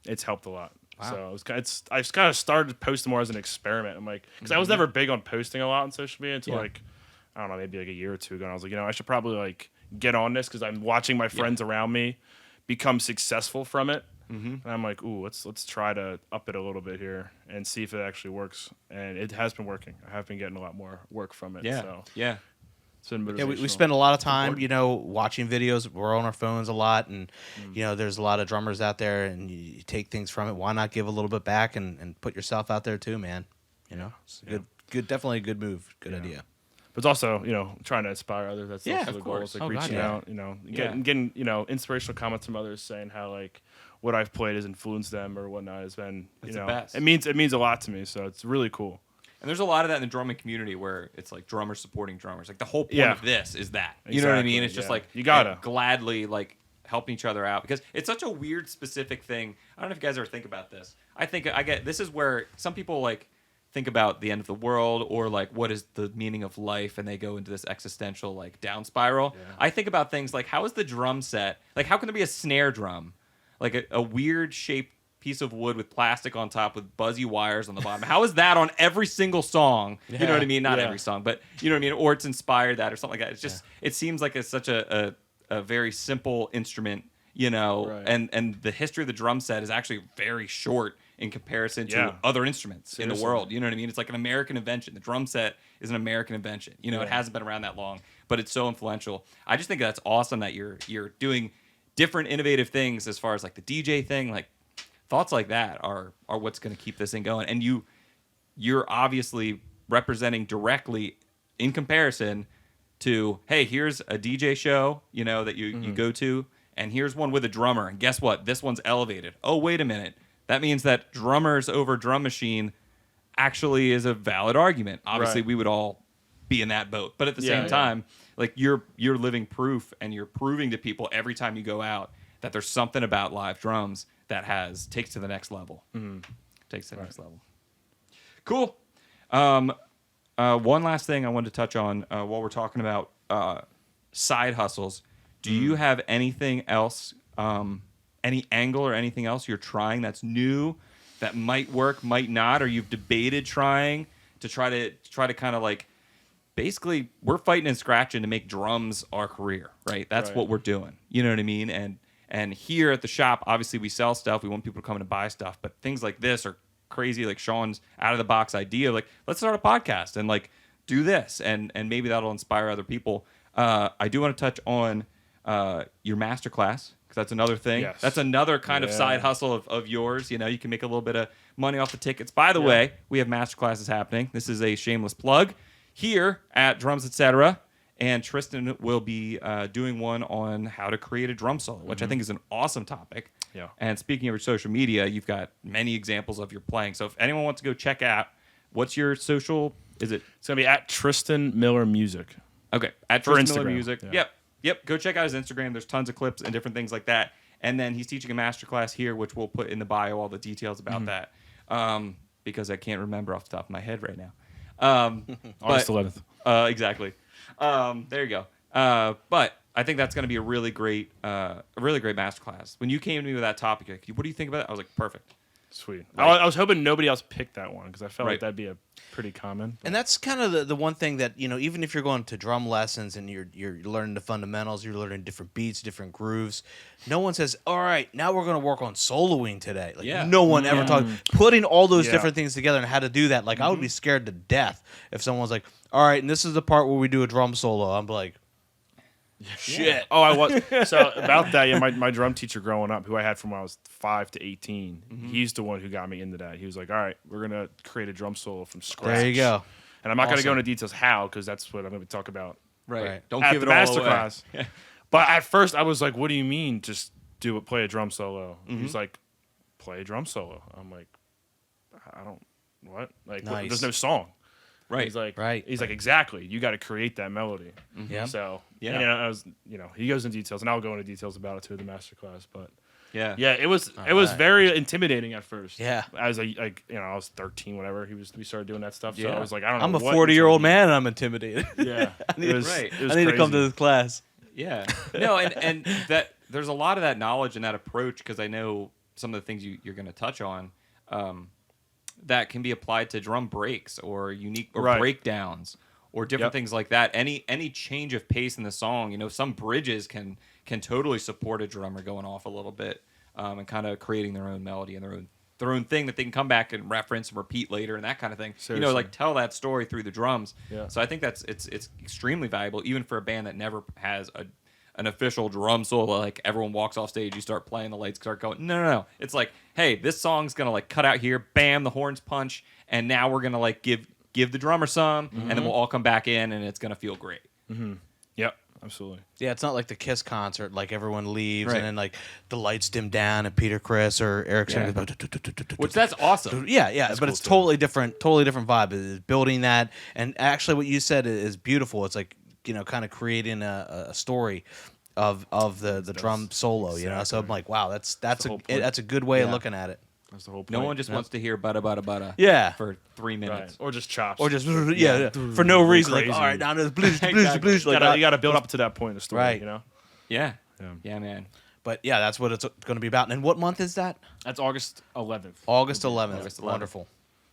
It's helped a lot. Wow. So I just kind of started posting more as an experiment. I'm like, because I was never big on posting a lot on social media until like, I don't know, maybe like a year or two ago. And I was like, I should probably like get on this because I'm watching my friends around me become successful from it. And I'm like, ooh, let's try to up it a little bit here and see if it actually works. And it has been working. I have been getting a lot more work from it. Yeah. So Yeah. it's been motivational. Yeah, we spend a lot of time, watching videos. We're on our phones a lot, and there's a lot of drummers out there, and you take things from it. Why not give a little bit back and put yourself out there too, man? It's a good, definitely a good move, good idea. But it's also, trying to inspire others. That's also the of goal. course. It's like Oh, God, reaching out, getting, inspirational comments from others saying how like what I've played has influenced them or whatnot has been, It's the best. it means a lot to me. So it's really cool. And there's a lot of that in the drumming community where it's like drummers supporting drummers. Like the whole point of this is that. You know what I mean? It's just like you gotta gladly like helping each other out because it's such a weird specific thing. I don't know if you guys ever think about this. This is where some people like think about the end of the world or like what is the meaning of life and they go into this existential like down spiral. Yeah. I think about things like how is the drum set? Like how can there be a snare drum? Like a weird shaped piece of wood with plastic on top with buzzy wires on the bottom. How is that on every single song? You know what I mean? Not every song, but you know what I mean? Or it's inspired that or something like that. It's just, it seems like it's such a very simple instrument, and the history of the drum set is actually very short in comparison to other instruments in the world. You know what I mean? It's like an American invention. The drum set is an American invention. It hasn't been around that long, but it's so influential. I just think that's awesome that you're doing different innovative things as far as like the DJ thing, like thoughts like that are what's going to keep this thing going. And you're obviously representing directly in comparison to, hey, here's a DJ show, that you go to, and here's one with a drummer. And guess what? This one's elevated. Oh, wait a minute. That means that drummers over drum machine actually is a valid argument. Obviously, we would all be in that boat. But at the same time, like you're living proof and you're proving to people every time you go out that there's something about live drums that takes to the next level. Takes to the next level. Cool. One last thing I wanted to touch on while we're talking about side hustles. Do you have anything else, any angle or anything else you're trying that's new, that might work, might not, or you've debated trying to try to kind of like, basically, we're fighting and scratching to make drums our career, right? That's what we're doing. You know what I mean? And here at the shop, obviously we sell stuff. We want people to come in and buy stuff. But things like this are crazy, like Shawn's out of the box idea. Like, let's start a podcast and like do this, and maybe that'll inspire other people. I do want to touch on your masterclass because that's another thing. Yes. That's another kind of side hustle of yours. You can make a little bit of money off the tickets. By the way, we have masterclasses happening. This is a shameless plug here at Drums Etc. And Tristan will be doing one on how to create a drum solo, which I think is an awesome topic. Yeah. And speaking of your social media, you've got many examples of your playing. So if anyone wants to go check out, what's your social? Is it? It's going to be at Tristan Miller Music. Okay. At For Tristan Miller Instagram. Music. Yeah. Yep. Go check out his Instagram. There's tons of clips and different things like that. And then he's teaching a masterclass here, which we'll put in the bio, all the details about that. Because I can't remember off the top of my head right now. August 11th. Exactly. There you go. But I think that's going to be a really great masterclass. When you came to me with that topic, like, what do you think about it? I was like, perfect. Sweet. Right. I was hoping nobody else picked that one because I felt Right. like that'd be a pretty common. And that's kind of the one thing that, even if you're going to drum lessons and you're learning the fundamentals, you're learning different beats, different grooves, no one says, all right, now we're going to work on soloing today. Like, no one ever talks. Putting all those different things together and how to do that. Like, I would be scared to death if someone's like, all right, and this is the part where we do a drum solo. I'm like, shit. Oh, I was. So about that, my drum teacher growing up, who I had from when I was 5 to 18, he's the one who got me into that. He was like, all right, we're going to create a drum solo from scratch. There you go. And I'm not going to go into details how, because that's what I'm going to talk about Right. Don't at give the it all masterclass. away. But at first, I was like, what do you mean just play a drum solo? He's like, play a drum solo. I'm like, I don't, what? Like, Nice. there's no song. Right. He's like, Right. Exactly. You got to create that melody. Yeah. So Yeah. and, I was, he goes into details, and I'll go into details about it too in the masterclass. But Yeah. it was right. very intimidating at first. Yeah. As I was 13, whatever. We started doing that stuff. So Yeah. I was like, I don't know. I'm a what 40-year-old you're man and I'm intimidated. telling me. Yeah. need- It was, right. it was I need to come to crazy. this class. Yeah. No, and that there's a lot of that knowledge and that approach because I know some of the things you're going to touch on. that can be applied to drum breaks or unique or Right. breakdowns or different things like that. Any change of pace in the song, some bridges can totally support a drummer going off a little bit and kind of creating their own melody and their own thing that they can come back and reference and repeat later and that kind of thing. Seriously. Like tell that story through the drums. Yeah. So I think it's extremely valuable, even for a band that never has an official drum solo. Like everyone walks off stage, you start playing, the lights start going. No. It's like, hey, this song's gonna like cut out here, bam, the horns punch, and now we're gonna like give the drummer some, and then we'll all come back in, and it's gonna feel great. Yep, absolutely. Yeah, it's not like the Kiss concert, like everyone leaves Right. and then like the lights dim down and Peter Criss or Eric Yeah. goes, Which that's awesome. Yeah, but cool it's too. totally different vibe. It's building that, and actually, what you said is beautiful. It's like kind of creating a story of the drum solo. So I'm like, wow, that's the whole point. that's a good way of Yeah. looking at it. That's the whole point. No one just wants to hear butta butta butta. Yeah. For 3 minutes. Right. Or just chops. Or just for no reason, like Crazy. all right, now there's blues, Exactly. like you gotta build up to that point in the story, Right. Yeah. Yeah. Yeah, man. But yeah, that's what it's going to be about. And what month is that? That's August 11th. August 11th. August 11th. Wonderful.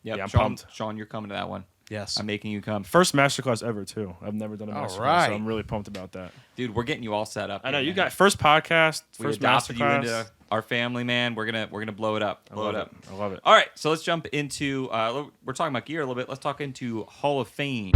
Yep. Yeah, I'm Shawn, pumped. Shawn, you're coming to that one. Yes. I'm making you come. First masterclass ever too. I've never done a All masterclass, right. so I'm really pumped about that. Dude, we're getting you all set up. I know here, you man. got first podcast, We first adopted you masterclass. into our family, man. We're gonna blow it up. I Blow love it up. I love it. All right, so let's jump into. We're talking about gear a little bit. Let's talk into Hall of Fame.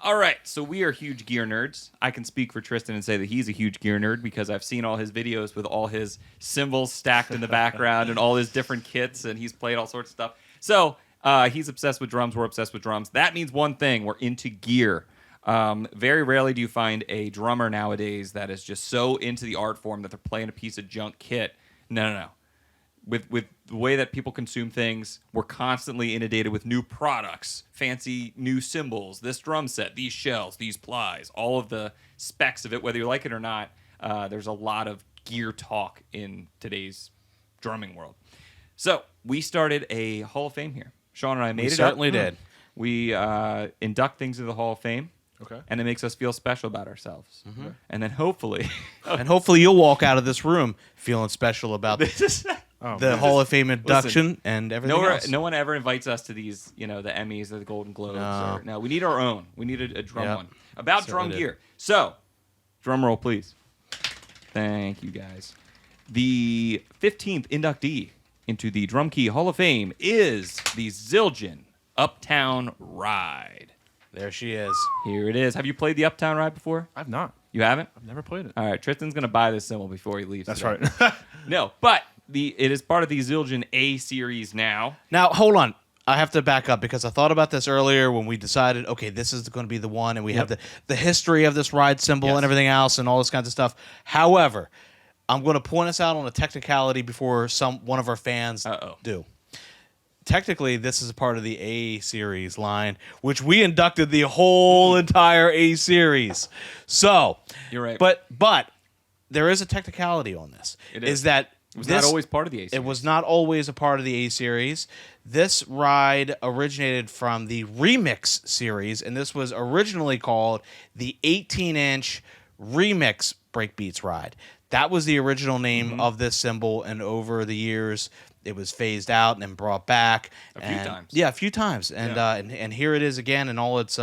All right, so we are huge gear nerds. I can speak for Tristan and say that he's a huge gear nerd because I've seen all his videos with all his cymbals stacked in the background and all his different kits, and he's played all sorts of stuff. So he's obsessed with drums. We're obsessed with drums. That means one thing: we're into gear. Very rarely do you find a drummer nowadays that is just so into the art form that they're playing a piece of junk kit. No. With the way that people consume things, we're constantly inundated with new products, fancy new cymbals, this drum set, these shells, these plies, all of the specs of it, whether you like it or not. There's a lot of gear talk in today's drumming world. So we started a Hall of Fame here. Shawn and I made it up. certainly did. We induct things into the Hall of Fame. Okay. And it makes us feel special about ourselves. And then hopefully... And hopefully you'll walk out of this room feeling special about the Hall of Fame induction and everything else. No one ever invites us to these, the Emmys or the Golden Globes. No. No, we need our own. We need a drum Yep. one. About Certainly drum did. gear. So, drum roll, please. Thank you, guys. The 15th inductee into the Drum Key Hall of Fame is the Zildjian Uptown Ride. There she is. Here it is. Have you played the Uptown Ride before? I've not. You haven't? I've never played it. All right, Tristan's going to buy this cymbal before he leaves. That's today. right. No, but it is part of the Zildjian A series now. Now, hold on. I have to back up because I thought about this earlier when we decided, okay, this is going to be the one, and we have the history of this ride symbol Yes. and everything else and all this kinds of stuff. However, I'm going to point us out on a technicality before one of our fans do. Technically, this is a part of the A series line, which we inducted the whole entire A series. So, You're right. But there is a technicality on this. It is is. that It was this, not always part of the A series. It was not always a part of the A series. This ride originated from the Remix series, and this was originally called the 18-inch Remix Breakbeats ride. That was the original name of this symbol, and over the years, it was phased out and then brought back A few times. Yeah, a few times, and Yeah. and here it is again in all its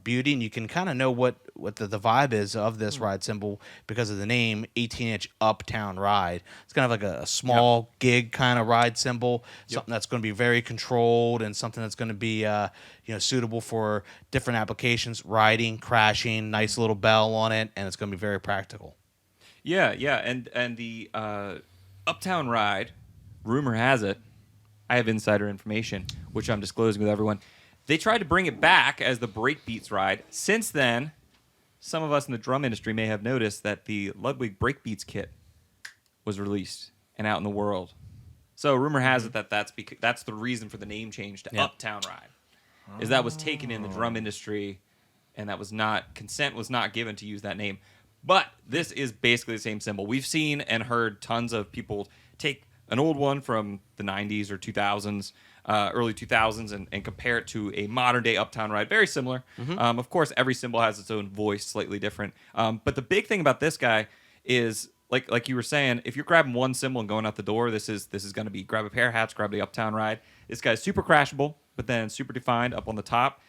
beauty, and you can kind of know what the vibe is of this ride symbol because of the name 18-inch Uptown Ride. It's kind of like a small gig kind of ride symbol, something that's going to be very controlled and something that's going to be suitable for different applications, riding, crashing, nice little bell on it, and it's going to be very practical. Yeah, and the Uptown Ride, rumor has it, I have insider information, which I'm disclosing with everyone. They tried to bring it back as the Breakbeats Ride. Since then, some of us in the drum industry may have noticed that the Ludwig Breakbeats kit was released and out in the world. So rumor has it that that's the reason for the name change to Uptown Ride, is that was taken in the drum industry, and that was not consent was not given to use that name. But this is basically the same symbol. We've seen and heard tons of people take an old one from the 90s or 2000s, early 2000s, and compare it to a modern day Uptown ride. Very similar. Of course, every cymbal has its own voice, slightly different. But the big thing about this guy is, like you were saying, if you're grabbing one cymbal and going out the door, this is going to be grab a pair of hats, grab the Uptown ride. This guy's super crashable, but then super defined up on the top.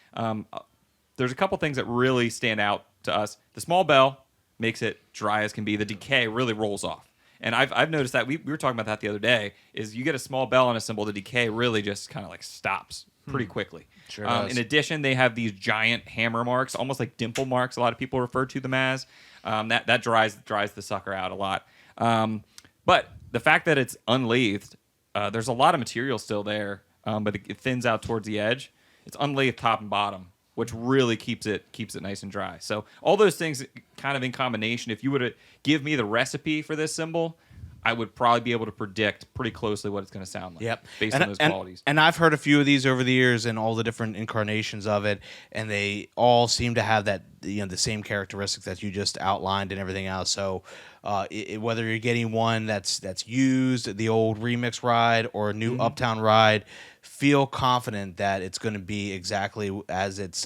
There's a couple things that really stand out to us. The small bell makes it dry as can be. The decay really rolls off. And I've noticed that. We were talking about that the other day, is you get a small bell on a cymbal, the decay really just kind of like stops pretty quickly. Sure does. In addition, they have these giant hammer marks, almost like dimple marks, a lot of people refer to them as. That dries the sucker out a lot. But the fact that it's unlathed, there's a lot of material still there, but it thins out towards the edge. It's unlathed top and bottom, which really keeps it nice and dry. So all those things kind of in combination, if you were to give me the recipe for this cymbal, I would probably be able to predict pretty closely what it's going to sound like. Yep. Based on those qualities. And I've heard a few of these over the years and all the different incarnations of it, and they all seem to have that, the same characteristics that you just outlined and everything else. So whether you're getting one that's used, the old remix ride, or a new Uptown ride, feel confident that it's going to be exactly as it's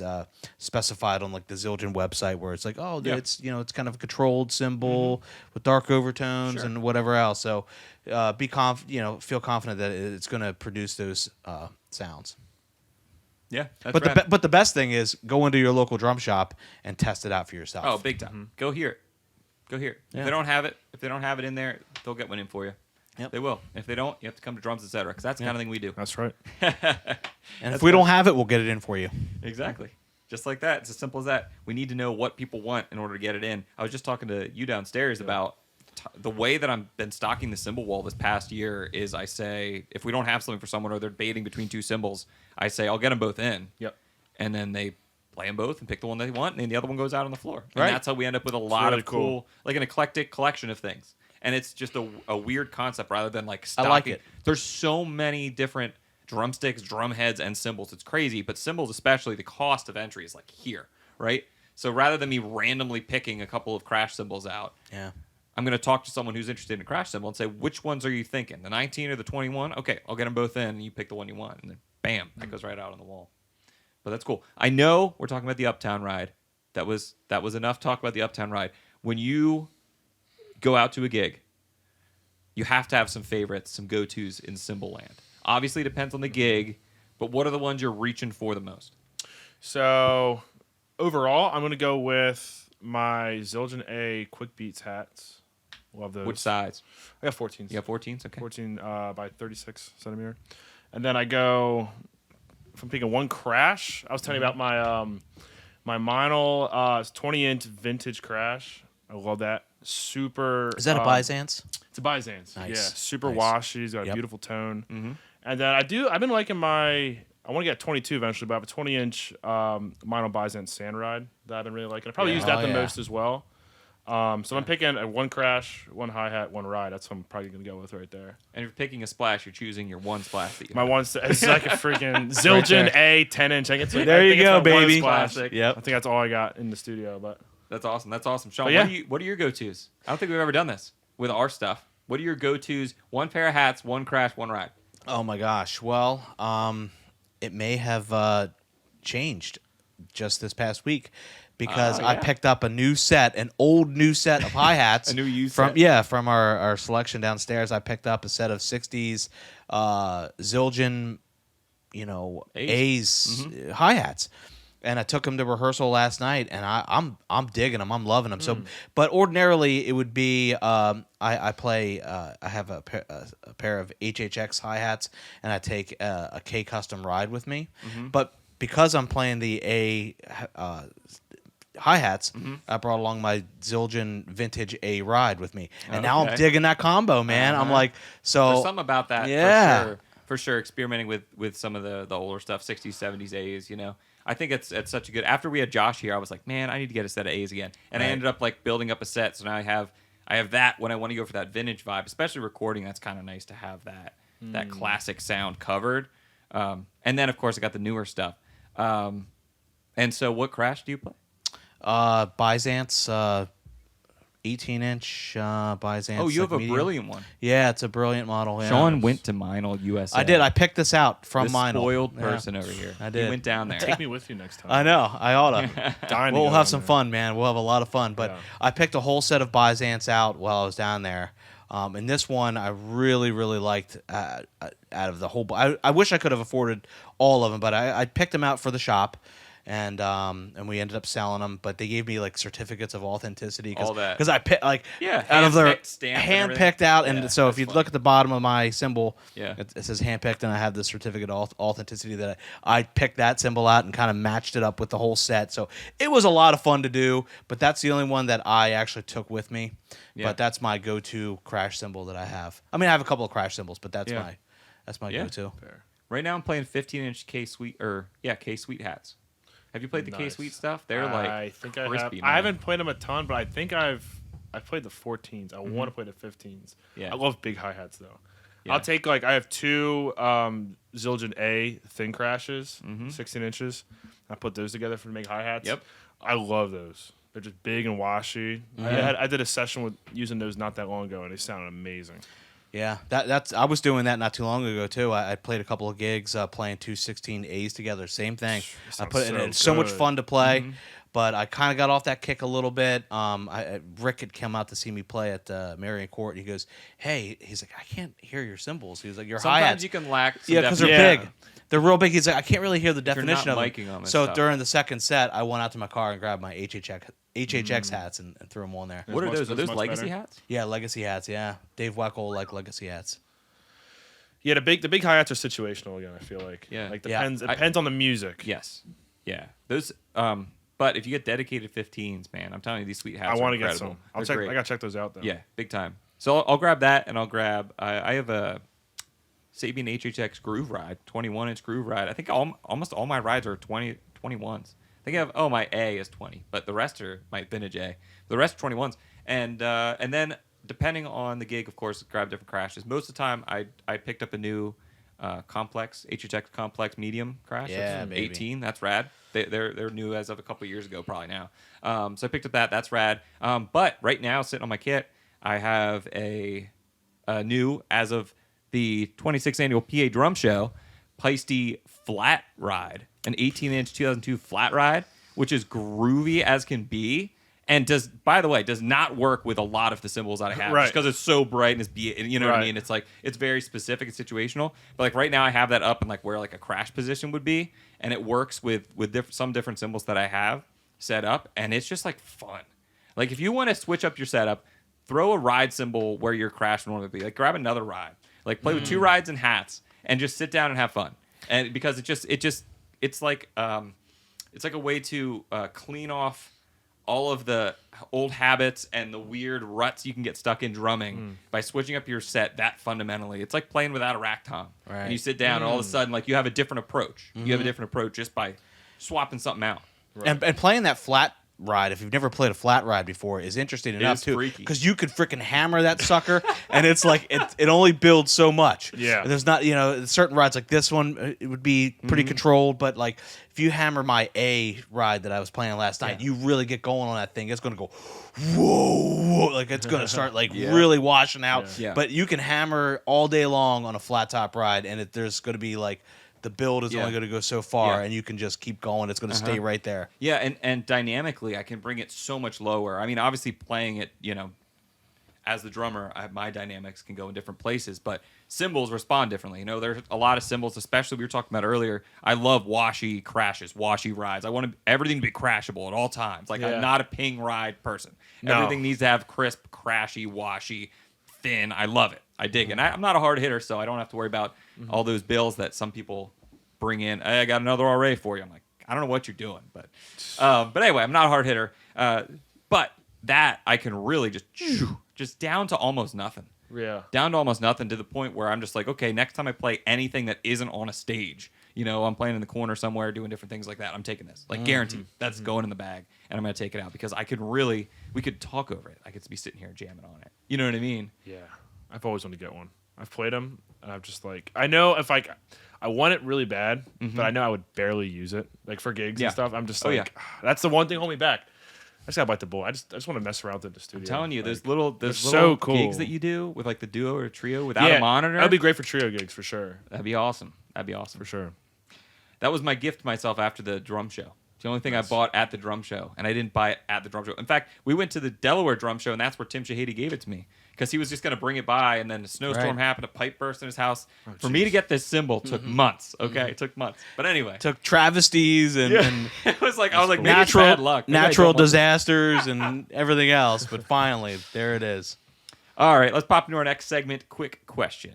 specified on like the Zildjian website, where it's like, it's it's kind of a controlled cymbal with dark overtones and whatever else. So feel confident that it's going to produce those sounds. Yeah, that's But the best thing is go into your local drum shop and test it out for yourself. Oh, big time. Go hear it. If they don't have it in there, they'll get one in for you. Yep. They will. If they don't, you have to come to Drums Etc. Because that's the kind of thing we do. That's right. And if we don't have it, we'll get it in for you. Exactly. Just like that. It's as simple as that. We need to know what people want in order to get it in. I was just talking to you downstairs about the way that I've been stocking the cymbal wall this past year is I say, if we don't have something for someone or they're debating between two cymbals, I say, I'll get them both in. Yep. And then they play them both and pick the one they want, and then the other one goes out on the floor. And Right. that's how we end up with a lot really of cool, like an eclectic collection of things. And it's just a weird concept rather than like stocking. I like it. There's so many different drumsticks, drum heads, and cymbals. It's crazy, but cymbals especially, the cost of entry is like here, right? So rather than me randomly picking a couple of crash cymbals out, I'm going to talk to someone who's interested in a crash cymbal and say, which ones are you thinking? The 19 or the 21? Okay, I'll get them both in, and you pick the one you want. And then bam, that goes right out on the wall. But that's cool. I know we're talking about the Uptown ride. That was enough talk about the Uptown ride. When you go out to a gig, you have to have some favorites, some go-tos in cymbal land. Obviously, it depends on the gig, but what are the ones you're reaching for the most? So overall, I'm going to go with my Zildjian A Quick Beats hats. Love those. Which size? I got 14s. You got 14s? Okay. 14 by 36 centimeter. And then I go, if I'm picking one crash, I was telling you about my Meinl 20-inch vintage crash. I love that. Super. Is that a Byzance? It's a Byzance. Nice. Yeah, super Nice. washy. It's got a beautiful tone. And then I've been liking I want to get a 22 eventually, but I have a 20-inch Meinl Byzance sand ride that I've been really liking. I probably use that the most as well. So I'm picking a one crash, one hi-hat, one ride. That's what I'm probably going to go with right there. And if you're picking a splash, you're choosing your one splash that you My have. one, it's like a freaking Zildjian A 10-inch. There you go, baby. Classic. Yep. I think that's all I got in the studio, but That's awesome. Sean, But what are your go-tos? I don't think we've ever done this with our stuff. What are your go-tos? One pair of hats, one crash, one ride. Oh my gosh. Well, it may have changed just this past week because I picked up an old new set of hi-hats. A new used from set? Yeah, from our selection downstairs. I picked up a set of 60s Zildjian, A's hi-hats. And I took them to rehearsal last night, and I'm digging them. I'm loving them. So, but ordinarily it would be I have a pair of HHX hi-hats, and I take a K custom ride with me. But because I'm playing the A hi-hats, I brought along my Zildjian vintage A ride with me, and now I'm digging that combo, man. I'm like, There's something about that. Yeah. For sure. Experimenting with some of the older stuff, 60s, 70s A's. I think it's such a good. After we had Josh here, I was like, man, I need to get a set of A's again, and I ended up like building up a set. So now I have that when I want to go for that vintage vibe, especially recording. That's kind of nice to have that classic sound covered. And then of course I got the newer stuff. And so, what crash do you play? Byzance 18-inch Byzance. Oh, you have a medium. brilliant one. Yeah, it's a brilliant model. Yeah. Sean went to Meinl USA. I did. I picked this out from this Meinl. spoiled Yeah. person over here. I did. He went down there. Take me with you next time. I know. I oughta. Dying to We'll go have down some there. fun, man. We'll have a lot of fun. But Yeah. I picked a whole set of Byzance out while I was down there. And this one I really, really liked out of the whole. I wish I could have afforded all of them, but I picked them out for the shop. And we ended up selling them, but they gave me like certificates of authenticity All that. because I picked like Yeah, out of their hand-picked stamp and everything. hand-picked out, and Yeah, so if that's you fun. look at the bottom of my symbol, Yeah. it says hand-picked, and I have the certificate of authenticity that I picked that symbol out and kind of matched it up with the whole set. So it was a lot of fun to do, but that's the only one that I actually took with me. Yeah. But that's my go-to crash symbol that I have. I mean, I have a couple of crash symbols, but that's Yeah. my Yeah. go-to. Fair. Right now I'm playing 15-inch K-Sweet K-Sweet hats. Have you played the Nice. K-Sweet stuff? They're like I think I have. crispy, I man. haven't played them a ton, but I think I've played the 14s. I want to play the 15s. Yeah. I love big hi hats though. Yeah. I'll take I have two Zildjian A thin crashes, 16 inches. I put those together to make hi hats. Yep. I love those. They're just big and washy. I did a session with using those not that long ago, and they sounded amazing. Yeah, that's I was doing that not too long ago too. I played a couple of gigs playing two 16As together. Same thing. I put it. so It's so much good. fun to play, but I kind of got off that kick a little bit. Rick had come out to see me play at Marion Court, and he goes, "Hey," he's like, "I can't hear your cymbals." He was like, "Your hi Sometimes hats." you can lack some Yeah, because they're definition. Yeah. big. They're real big. He's like, I can't really hear the you're definition not of miking them and So stuff. during the second set, I went out to my car and grabbed my HHX hats and threw them on there. What are much- those? Are that's those much legacy better. hats? Yeah, legacy hats. Yeah, Dave Weckl like legacy hats. Yeah, the big hi hats are situational again. I feel like. Yeah. Like Yeah. depends. It depends on the music. Yes. Yeah. Those. But if you get dedicated 15s, man, I'm telling you, these sweet hats. I want want to to get some. I'll check. I gotta check those out though. Yeah, big time. So I'll grab that, and I'll grab. I have a Sabian HHX Groove Ride, 21-inch Groove Ride. I think almost all my rides are 21s. I think I have my A is 20, but the rest are my vintage A. The rest are 21s, and then depending on the gig, of course, grab different crashes. Most of the time, I picked up a new complex HHX complex medium crash. Yeah, That's baby. 18. That's rad. They're new as of a couple years ago, probably now. So I picked up that. That's rad. But right now, sitting on my kit, I have a new, as of the 26th annual PA Drum Show, Peisty Flat Ride, an 18-inch 2002 flat ride, which is groovy as can be, and by the way, does not work with a lot of the cymbals that I have, Right. just because it's so bright and you know what I Right. mean. It's like it's very specific and situational. But like right now, I have that up in like where like a crash position would be, and it works with some different cymbals that I have set up, and it's just like fun. Like if you want to switch up your setup, throw a ride cymbal where your crash would normally be. Like grab another ride. Like play with two rides and hats and just sit down and have fun. And because it's like a way to clean off all of the old habits and the weird ruts you can get stuck in drumming by switching up your set that fundamentally. It's like playing without a rack tom. Right. And you sit down and all of a sudden like you have a different approach. You have a different approach just by swapping something out. And playing that flat ride, if you've never played a flat ride before, is interesting enough is too, freaky. because you could freaking hammer that sucker, and it's like it only builds so much. Yeah. There's not certain rides like this one, it would be pretty controlled, but like if you hammer my A ride that I was playing last night, you really get going on that thing. It's gonna go whoa, like it's gonna start like really washing out. Yeah. But you can hammer all day long on a flat top ride, and there's gonna be like. The build is only going to go so far, Yeah. and you can just keep going. It's going to stay right there. Yeah, and dynamically, I can bring it so much lower. I mean, obviously, playing it, as the drummer, my dynamics can go in different places, but cymbals respond differently. There's a lot of cymbals, especially we were talking about earlier. I love washy crashes, washy rides. I want everything to be crashable at all times. Like, Yeah. I'm not a ping ride person. No. Everything needs to have crisp, crashy, washy, thin. I love it. I dig it. And I'm not a hard hitter, so I don't have to worry about all those bills that some people bring in. Hey, I got another RA for you. I'm like, I don't know what you're doing, but anyway, I'm not a hard hitter. But that I can really just down to almost nothing. Yeah. Down to almost nothing, to the point where I'm just like, okay, next time I play anything that isn't on a stage, I'm playing in the corner somewhere doing different things like that, I'm taking this. Like, guaranteed. That's going in the bag, and I'm going to take it out because we could talk over it. I could be sitting here jamming on it. You know what I mean? Yeah. I've always wanted to get one. I've played them, and I'm just like, I know if I want it really bad, but I know I would barely use it, like for gigs Yeah. and stuff. I'm just Oh, like, yeah. that's the one thing holding me back. just gotta bite the bullet. I just want to mess around with the studio. I'm telling you, those Like, little so cool. gigs that you do with like the duo or trio without a monitor. That'd be great for trio gigs for sure. That'd be awesome. For sure. That was my gift to myself after the drum show. It's the only thing I bought at the drum show, and I didn't buy it at the drum show. In fact, we went to the Delaware drum show, and that's where Tim Shahady gave it to me because he was just going to bring it by, and then a snowstorm happened, a pipe burst in his house. For me to get this cymbal took months. Okay, it took months. But anyway, Took travesties and it was like I was like maybe it's natural bad luck. Maybe I natural don't want this. disasters and everything else. But finally, there it is. All right, let's pop into our next segment. Quick question.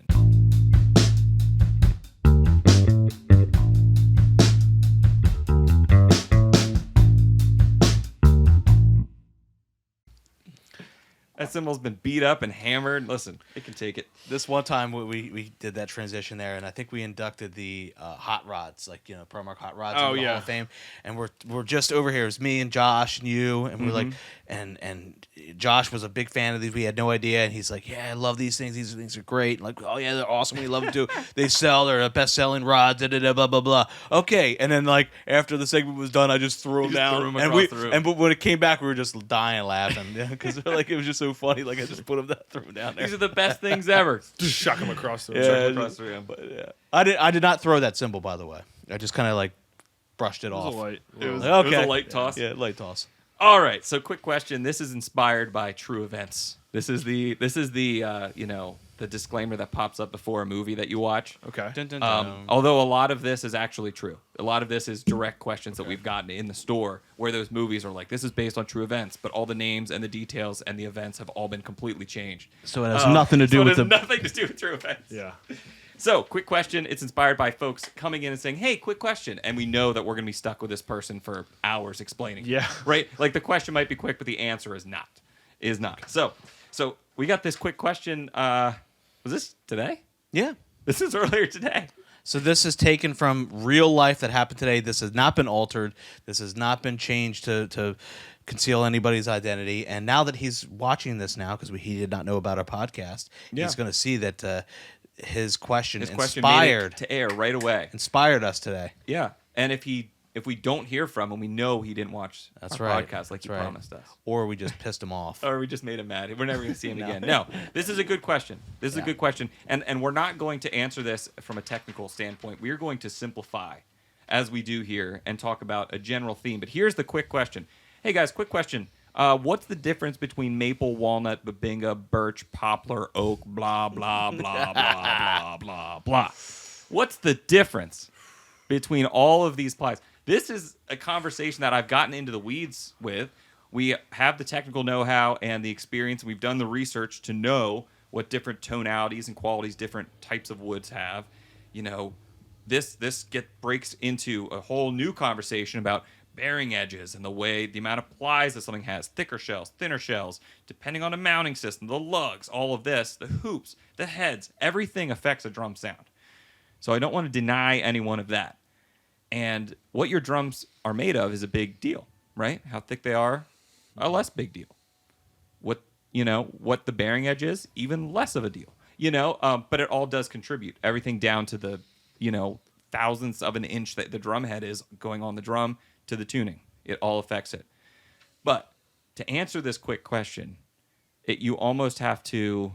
That cymbal's been beat up and hammered. Listen, it can take it. This one time we did that transition there, and I think we inducted the hot rods, like Promark hot rods, into the Hall of Fame. And we're just over here. It was me and Josh and you, and we're like, and Josh was a big fan of these. We had no idea, and he's like, "Yeah, I love these things. These things are great." And like, "Oh yeah, they're awesome. We love them too. They sell. They're the best selling rods." Da, da, da, blah blah blah. Okay, and then like after the segment was done, I just threw them down, threw 'em and across the room. but when it came back, we were just dying laughing because like it was just so funny. Like I just put them threw them down there. These are the best things ever. Just shuck them across the room. Yeah, Shuck 'em across the room. But yeah, I did not throw that cymbal, by the way. I just kind of like brushed it It was off. a light. It was Okay. a light toss. Yeah, light toss. All right, so quick question. This is inspired by true events. This is the the disclaimer that pops up before a movie that you watch. Okay. Dun, dun, dun. Although a lot of this is actually true. A lot of this is direct questions that we've gotten in the store where those movies are like, this is based on true events, but all the names and the details and the events have all been completely changed. So it has nothing to do with nothing to do with true events. Yeah. So, quick question. It's inspired by folks coming in and saying, hey, quick question. And we know that we're going to be stuck with this person for hours explaining. Yeah. Right? Like the question might be quick, but the answer is not. So we got this quick question. Was this today? Yeah. This is earlier today. So this is taken from real life that happened today. This has not been altered. This has not been changed to conceal anybody's identity. And now that he's watching this now, because he did not know about our podcast, he's going to see that his question Made inspired it to air right away. inspired us today. Yeah. And if we don't hear from him, we know he didn't watch That's our right. podcast like he That's right. promised us. Or we just pissed him off. Or we just made him mad. We're never going to see him again. No, this is a good question. This is a good question. And we're not going to answer this from a technical standpoint. We're going to simplify, as we do here, and talk about a general theme. But here's the quick question. Hey, guys, quick question. What's the difference between maple, walnut, babinga, birch, poplar, oak, blah, blah, blah, blah, blah, blah, blah? What's the difference between all of these plies? This is a conversation that I've gotten into the weeds with. We have the technical know-how and the experience. We've done the research to know what different tonalities and qualities different types of woods have. This breaks into a whole new conversation about bearing edges and the amount of plies that something has, thicker shells, thinner shells, depending on the mounting system, the lugs, all of this, the hoops, the heads, everything affects a drum sound. So I don't want to deny any one of that. And what your drums are made of is a big deal, right? How thick they are, a less big deal. What the bearing edge is, even less of a deal. But it all does contribute. Everything down to the, thousandths of an inch that the drum head is going on the drum to the tuning. It all affects it. But to answer this quick question, you almost have to,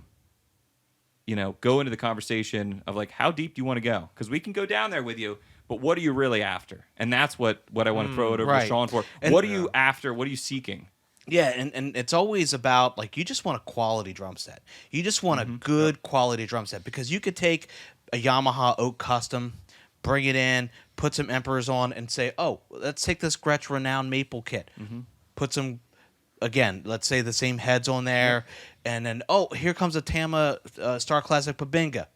go into the conversation of like, how deep do you want to go? Because we can go down there with you, but what are you really after? And that's what I want to throw it over to Shawn for. And what are you after? What are you seeking? Yeah, and it's always about, like, you just want a quality drum set. You just want a good quality drum set, because you could take a Yamaha Oak Custom, bring it in, put some Emperors on, and say, oh, let's take this Gretsch Renowned Maple kit. Put some, again, let's say the same heads on there, and then, oh, here comes a Tama Star Classic Babinga.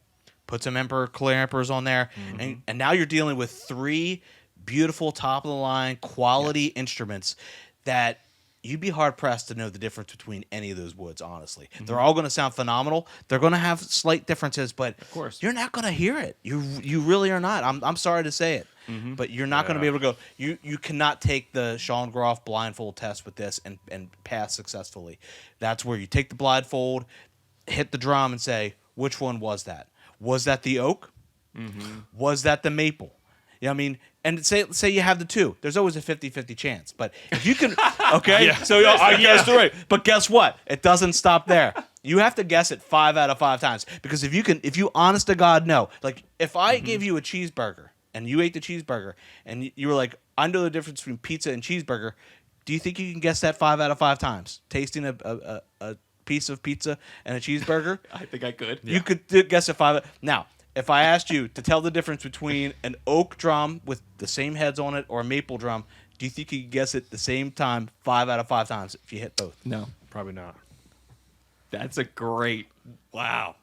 Put some clear Emperors on there, and now you're dealing with 3 beautiful, top-of-the-line, quality instruments that you'd be hard-pressed to know the difference between any of those woods, honestly. They're all going to sound phenomenal. They're going to have slight differences, but of course, you're not going to hear it. You really are not. I'm sorry to say it, but you're not going to be able to go. You cannot take the Shawn Groff blindfold test with this and pass successfully. That's where you take the blindfold, hit the drum, and say, which one was that? Was that the oak? Was that the maple? You know what I mean? And say you have the two. There's always a 50-50 chance. But if you can, okay? Yeah. So I guessed it right. But guess what? It doesn't stop there. You have to guess it 5 out of 5 times. Because if you honest to God know, like if I gave you a cheeseburger and you ate the cheeseburger and you were like, I know the difference between pizza and cheeseburger, do you think you can guess that 5 out of 5 times? Tasting a piece of pizza and a cheeseburger? I think I could. You could guess it 5. Now, if I asked you to tell the difference between an oak drum with the same heads on it or a maple drum, do you think you could guess it the same time 5 out of 5 times if you hit both? No. Probably not. That's a great wow.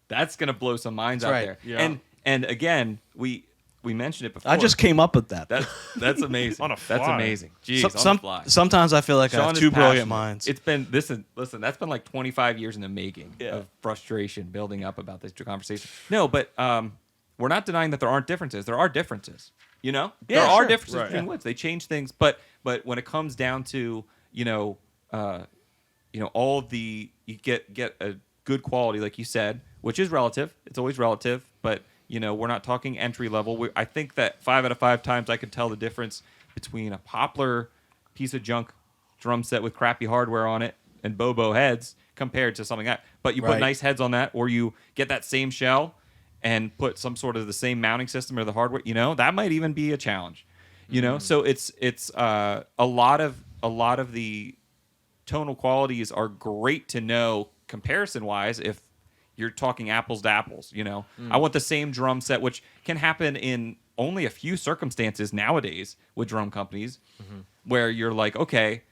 That's gonna blow some minds out right. there. Yeah. And again, we mentioned it before. I just came up with that. That's amazing. On a That's fly. amazing. Jeez, on the fly. Sometimes I feel like I Sean have is two brilliant passionate. minds. It's been listen. That's been like 25 years in the making Yeah. of frustration building up about this conversation. No, but we're not denying that there aren't differences. There are differences. You know, Yeah, there are sure. differences Right. between woods. They change things, but when it comes down to all of the you get a good quality, like you said, which is relative. It's always relative, but we're not talking entry level. I think that 5 out of 5 times I could tell the difference between a poplar piece of junk drum set with crappy hardware on it and Bobo heads compared to something like that. But you put Right. nice heads on that, or you get that same shell and put some sort of the same mounting system or the hardware. That might even be a challenge. So it's a lot of the tonal qualities are great to know comparison wise if you're talking apples to apples. I want the same drum set, which can happen in only a few circumstances nowadays with drum companies, where you're like, okay,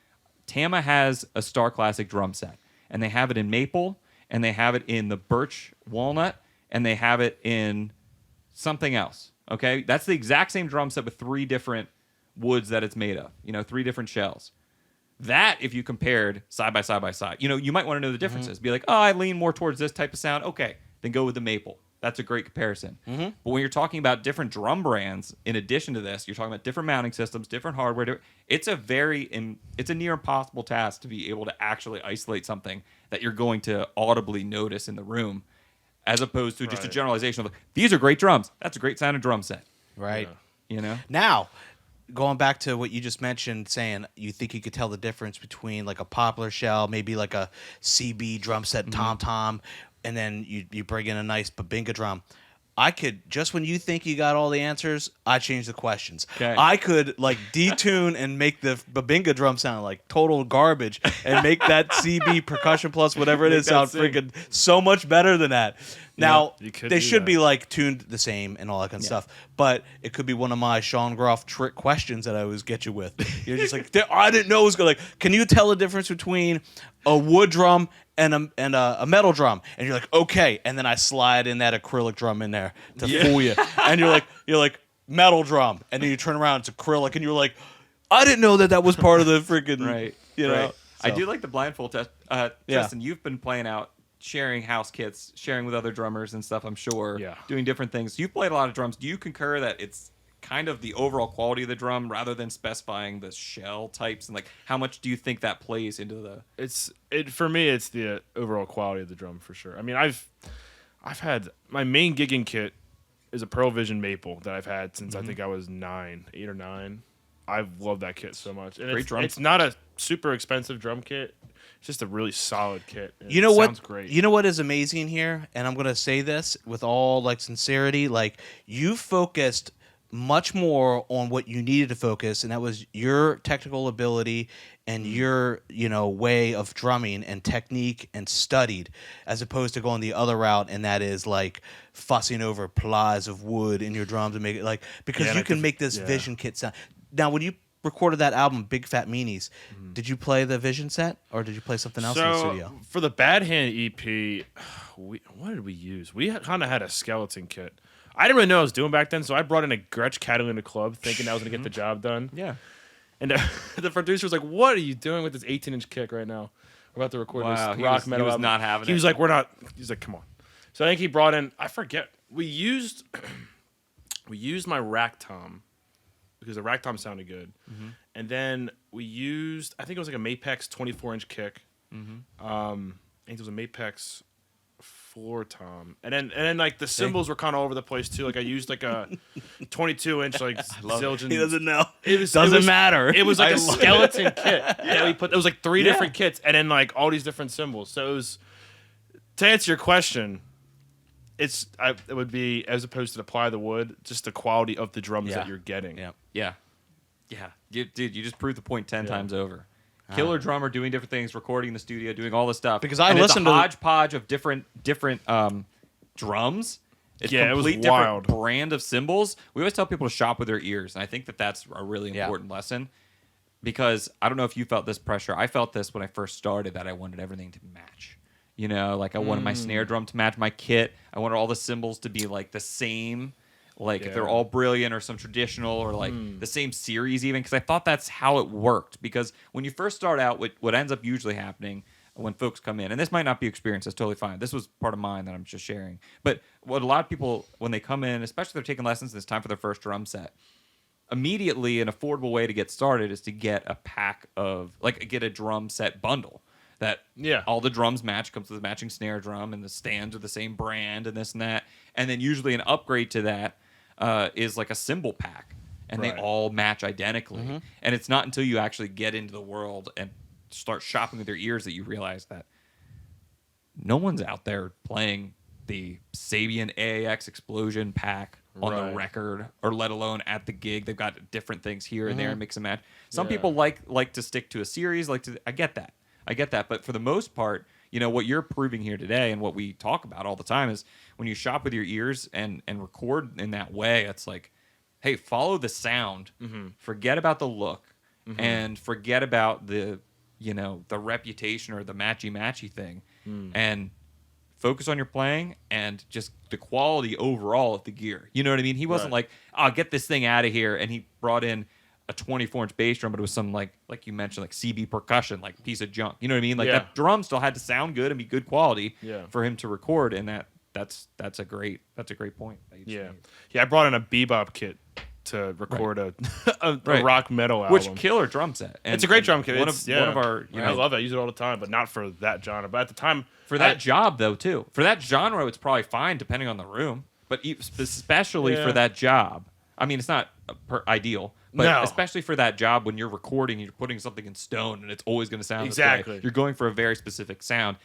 Tama has a Star Classic drum set, and they have it in maple, and they have it in the birch walnut, and they have it in something else. Okay, that's the exact same drum set with 3 different woods that it's made of. 3 different shells. That, if you compared side by side, you might want to know the differences. Be like, oh, I lean more towards this type of sound. Okay, then go with the maple. That's a great comparison. But when you're talking about different drum brands, in addition to this, you're talking about different mounting systems, different hardware. It's a near impossible task to be able to actually isolate something that you're going to audibly notice in the room, as opposed to just a Right. generalization of, these are great drums. That's a great sounding drum set. Right. Now, going back to what you just mentioned, saying you think you could tell the difference between like a poplar shell, maybe like a CB drum set tom-tom, and then you bring in a nice babinga drum. I could, just when you think you got all the answers, I change the questions. Okay. I could like detune and make the babinga drum sound like total garbage and make that CB percussion plus whatever it Make is that sound sing. freaking so much better than that. Now, you could they do should that. be like tuned the same and all that kind of stuff, but it could be one of my Shawn Groff trick questions that I always get you with. You're just like, I didn't know it was going to, like, can you tell the difference between a wood drum and a metal drum? And you're like, okay. And then I slide in that acrylic drum in there to fool you. And you're like metal drum, and then you turn around, it's acrylic, and you're like, I didn't know that was part of the freaking Right. You know, Right. I So- do like the blindfold test. Yeah. Justin, you've been playing out, sharing house kits, sharing with other drummers and stuff. I'm sure, Yeah. doing different things. You've played a lot of drums. Do you concur that it's kind of the overall quality of the drum rather than specifying the shell types, and like how much do you think that plays into the? For me, it's the overall quality of the drum for sure. I mean, I've had my main gigging kit is a Pearl Vision Maple that I've had since I think I was 8 or 9. I've loved that kit so much. And Great drum. it's not a super expensive drum kit. It's just a really solid kit. and You know it what? Sounds great. You know what is amazing here, and I'm gonna say this with all like sincerity. Like you focused much more on what you needed to focus, and that was your technical ability and your way of drumming and technique and studied, as opposed to going the other route, and that is like fussing over plies of wood in your drums and make it like because Yeah, you like can the- make this yeah. Vision kit sound. Now, when you recorded that album, Big Fat Meanies, did you play the Vision set or did you play something else in the studio? For the Bad Hand EP, what did we use? We kind of had a skeleton kit. I didn't really know what I was doing back then, so I brought in a Gretsch Catalina Club thinking I was going to get the job done. Yeah. And the producer was like, "What are you doing with this 18-inch kick right now? We're about to record Wow, this he rock was- metal he was album." not having He it. was like, "We're not." He's like, "Come on." So I think he brought in. I forget. We used my rack tom because the rack tom sounded good, and then we used. I think it was like a Mapex 24-inch kick. I think it was a Mapex floor tom, and then like the cymbals were kind of over the place too. Like I used like a 22-inch like Zildjian. He doesn't know. Doesn't matter. It was like a skeleton kit. Yeah, we put. It was like 3 different kits, and then like all these different cymbals. So it was. To answer your question, it would be, as opposed to apply the wood, just the quality of the drums that you're getting. Yeah. You just proved the point 10 times over. Killer drummer doing different things, recording in the studio, doing all this stuff. Because I and listened to it's a hodgepodge of different drums. It's Yeah, a it was complete wild. different brand of cymbals. We always tell people to shop with their ears, and I think that's a really important lesson. Because I don't know if you felt this pressure. I felt this when I first started, that I wanted everything to match. You know, like I wanted my snare drum to match my kit. I wanted all the cymbals to be like the same, like if they're all brilliant or some traditional or like the same series even, because I thought that's how it worked. Because when you first start out, what ends up usually happening when folks come in, and this might not be experienced, that's totally fine. This was part of mine that I'm just sharing. But what a lot of people, when they come in, especially if they're taking lessons and it's time for their first drum set, immediately an affordable way to get started is to get a pack of, like get a drum set bundle. That all the drums match, comes with a matching snare drum, and the stands are the same brand, and this and that. And then usually an upgrade to that is like a cymbal pack, and they all match identically. And it's not until you actually get into the world and start shopping with your ears that you realize that no one's out there playing the Sabian AAX Explosion pack on the record, or let alone at the gig. They've got different things here and there and mix and match. Some people like to stick to a series. I get that, but for the most part, you know, what you're proving here today and what we talk about all the time is when you shop with your ears and record in that way, it's like, hey, follow the sound, forget about the look, and forget about the, you know, the reputation or the matchy thing, and focus on your playing and just the quality overall of the gear. You know what I mean? He wasn't like, oh, get this thing out of here, and he brought in a 24-inch bass drum, but it was some like you mentioned, like CB percussion, like piece of junk. You know what I mean? Like that drum still had to sound good and be good quality for him to record, and that's a great point. I brought in a bebop kit to record a rock metal album. Which killer drum set. And, it's a great drum kit. One of our, you know, I love it. I use it all the time, but not for that genre. But at the time, for that job though too, for that genre, it's probably fine depending on the room. But especially for that job, I mean, it's not ideal. But especially for that job, when you're recording, you're putting something in stone, and it's always going to sound this way. You're going for a very specific sound.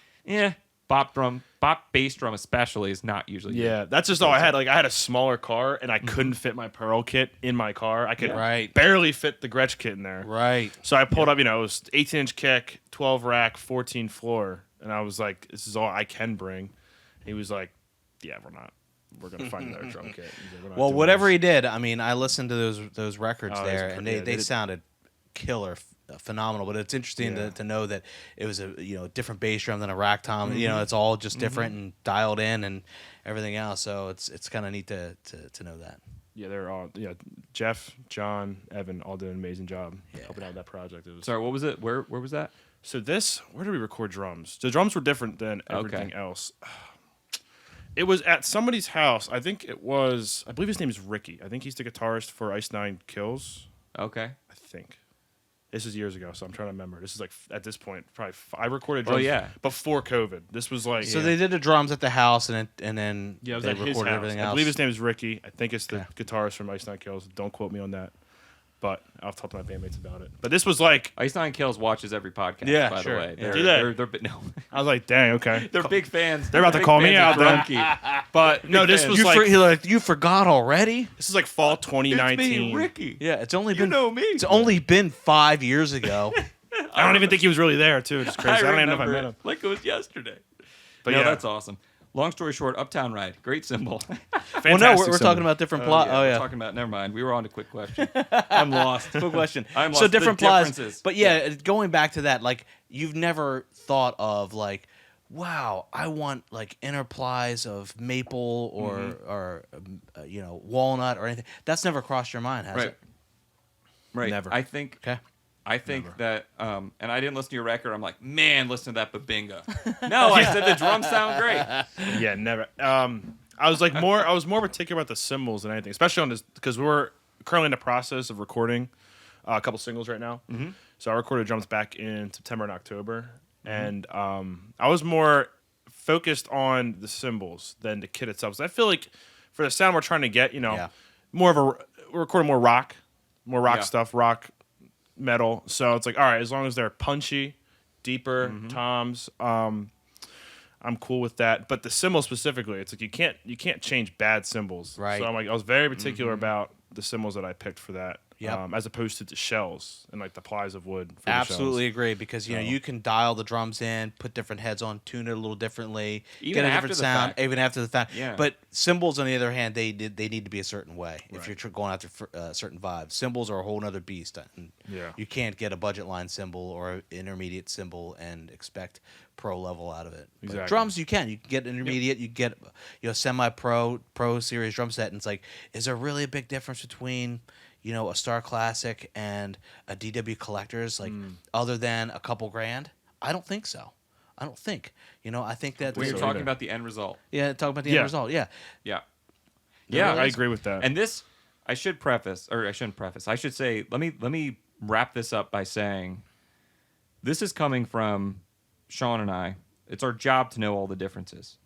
Bop bass drum especially is not usually good. That's just all I had. Like I had a smaller car, and I couldn't fit my Pearl kit in my car. I could barely fit the Gretsch kit in there. Right. So I pulled up, you know, it was 18-inch kick, 12 rack, 14 floor, and I was like, this is all I can bring. He was like, yeah, we're gonna find another drum kit. Like, well, whatever he did, I mean, I listened to those records there, and they sounded killer, phenomenal. But it's interesting to know that it was a different bass drum than a rack tom. You know, it's all just different and dialed in and everything else. So it's kind of neat to know that. Yeah, they're all Jeff, John, Evan all did an amazing job helping out with that project. It was, sorry, what was it? Where was that? So where did we record drums? The drums were different than everything else. It was at somebody's house. I believe his name is Ricky. I think he's the guitarist for Ice Nine Kills. Okay. I think. This is years ago, so I'm trying to remember. This is like, at this point, probably I recorded drums before COVID. This was like... So they did the drums at the house, and then it was they at his recorded house. everything else. I believe his name is Ricky. I think it's the guitarist from Ice Nine Kills. Don't quote me on that. But I'll talk to my bandmates about it. But this was like... Ice Nine Kills watches every podcast, by the way. No. I was like, dang, okay. They're big fans. They're about to call me out then. But no, this was you forgot already? This is like fall 2019. It's me, Ricky. Yeah, it's only been... You know me. It's only been 5 years ago. I don't even think he was really there, too. It's crazy. I don't even know if I met him. Like it was yesterday. But that's awesome. Long story short, Uptown Ride, great symbol. Well, no, we're talking about different plot. We're talking about. Never mind. We were on to quick question. I'm lost. Quick question. I'm lost. So different plots. Differences. But going back to that, like you've never thought of like, wow, I want like inner plies of maple or walnut or anything. That's never crossed your mind, has it? Right. Never. I think that, and I didn't listen to your record. I'm like, man, listen to that Babinga. No, I said the drums sound great. Yeah, never. I was more particular about the cymbals than anything, especially on this, because we're currently in the process of recording a couple singles right now. Mm-hmm. So I recorded drums back in September and October, and I was more focused on the cymbals than the kit itself. So I feel like for the sound we're trying to get, Yeah. we're recording more rock Yeah. stuff, rock metal. So it's like, all right, as long as they're punchy, deeper toms, I'm cool with that. But the cymbals specifically, it's like you can't change bad cymbals. Right. So I was very particular about the cymbals that I picked for that. Yep. As opposed to the shells and like the plies of wood. For Absolutely the agree, because you can dial the drums in, put different heads on, tune it a little differently, Even get a after different the sound, fact. even after the fact. Yeah. But cymbals, on the other hand, they need to be a certain way if Right. you're going after certain vibes. Cymbals are a whole other beast. And Yeah. you can't get a budget line cymbal or an intermediate cymbal and expect pro level out of it. But Exactly. drums, you can get intermediate, you get semi pro series drum set, and it's like, is there really a big difference between a Star Classic and a DW Collector's, like, other than a couple grand? I don't think so. I don't think. I think that When you're So talking either. about the end result. talk about the Yeah. end result. Yeah. Yeah. There really I is. agree with that. And this, I should preface, or I shouldn't preface. I should say, let me wrap this up by saying, this is coming from Shawn and I. It's our job to know all the differences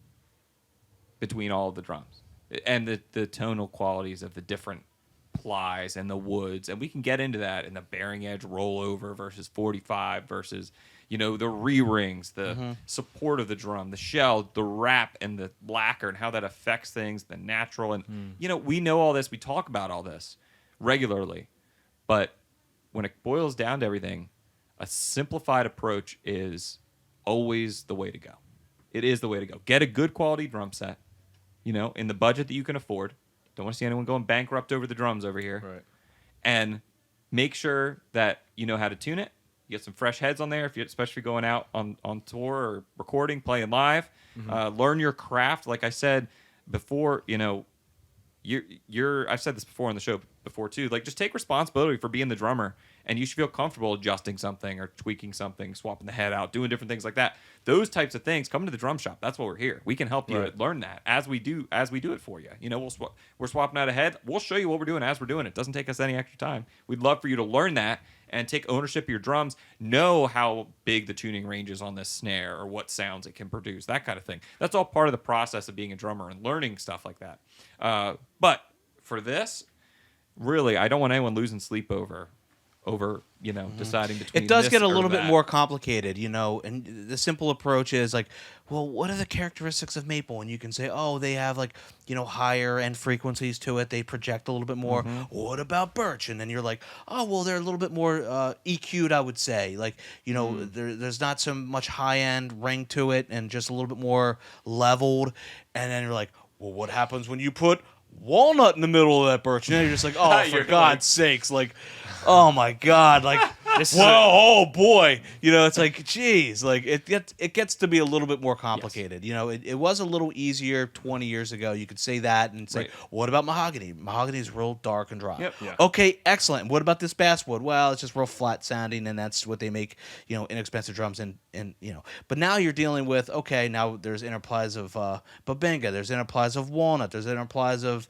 between all of the drums and the tonal qualities of the different plies and the woods, and we can get into that in the bearing edge rollover versus 45 versus the re-rings, the support of the drum, the shell, the wrap, and the lacquer, and how that affects things, the natural, and we know all this, we talk about all this regularly, but when it boils down to everything, a simplified approach is always the way to go. It is the way to go. Get a good quality drum set, in the budget that you can afford. Don't want to see anyone going bankrupt over the drums over here. Right. And make sure that you know how to tune it. You get some fresh heads on there, especially going out on tour or recording, playing live. Learn your craft. Like I said before, I've said this before on the show before too. Like, just take responsibility for being the drummer, and you should feel comfortable adjusting something or tweaking something, swapping the head out, doing different things like that. Those types of things, come to the drum shop. That's why we're here. We can help you Right. learn that as we do it for you. We're swapping out a head. We'll show you what we're doing as we're doing it. Doesn't take us any extra time. We'd love for you to learn that and take ownership of your drums. Know how big the tuning range is on this snare or what sounds it can produce. That kind of thing. That's all part of the process of being a drummer and learning stuff like that. But for this, really, I don't want anyone losing sleep over deciding between It does this get a or little bit that. more complicated, and the simple approach is like, well, what are the characteristics of maple? And you can say, oh, they have higher end frequencies to it. They project a little bit more. What about birch? And then you're like, oh, well, they're a little bit more EQ'd, I would say. Like, there's not so much high end ring to it and just a little bit more leveled. And then you're like, well, what happens when you put walnut in the middle of that birch? And then you're just like, oh, for You're God's sakes, like, oh my God, like, This is whoa, oh boy, it's like, geez, like it gets to be a little bit more complicated. It was a little easier 20 years ago. You could say that and say, Right. what about mahogany? Mahogany is real dark and dry. Yep. Yeah. Okay, excellent. What about this basswood? Well, it's just real flat sounding, and that's what they make, inexpensive drums in. But now you're dealing with, okay, now there's interplies of Babinga, there's interplies of walnut, there's interplies of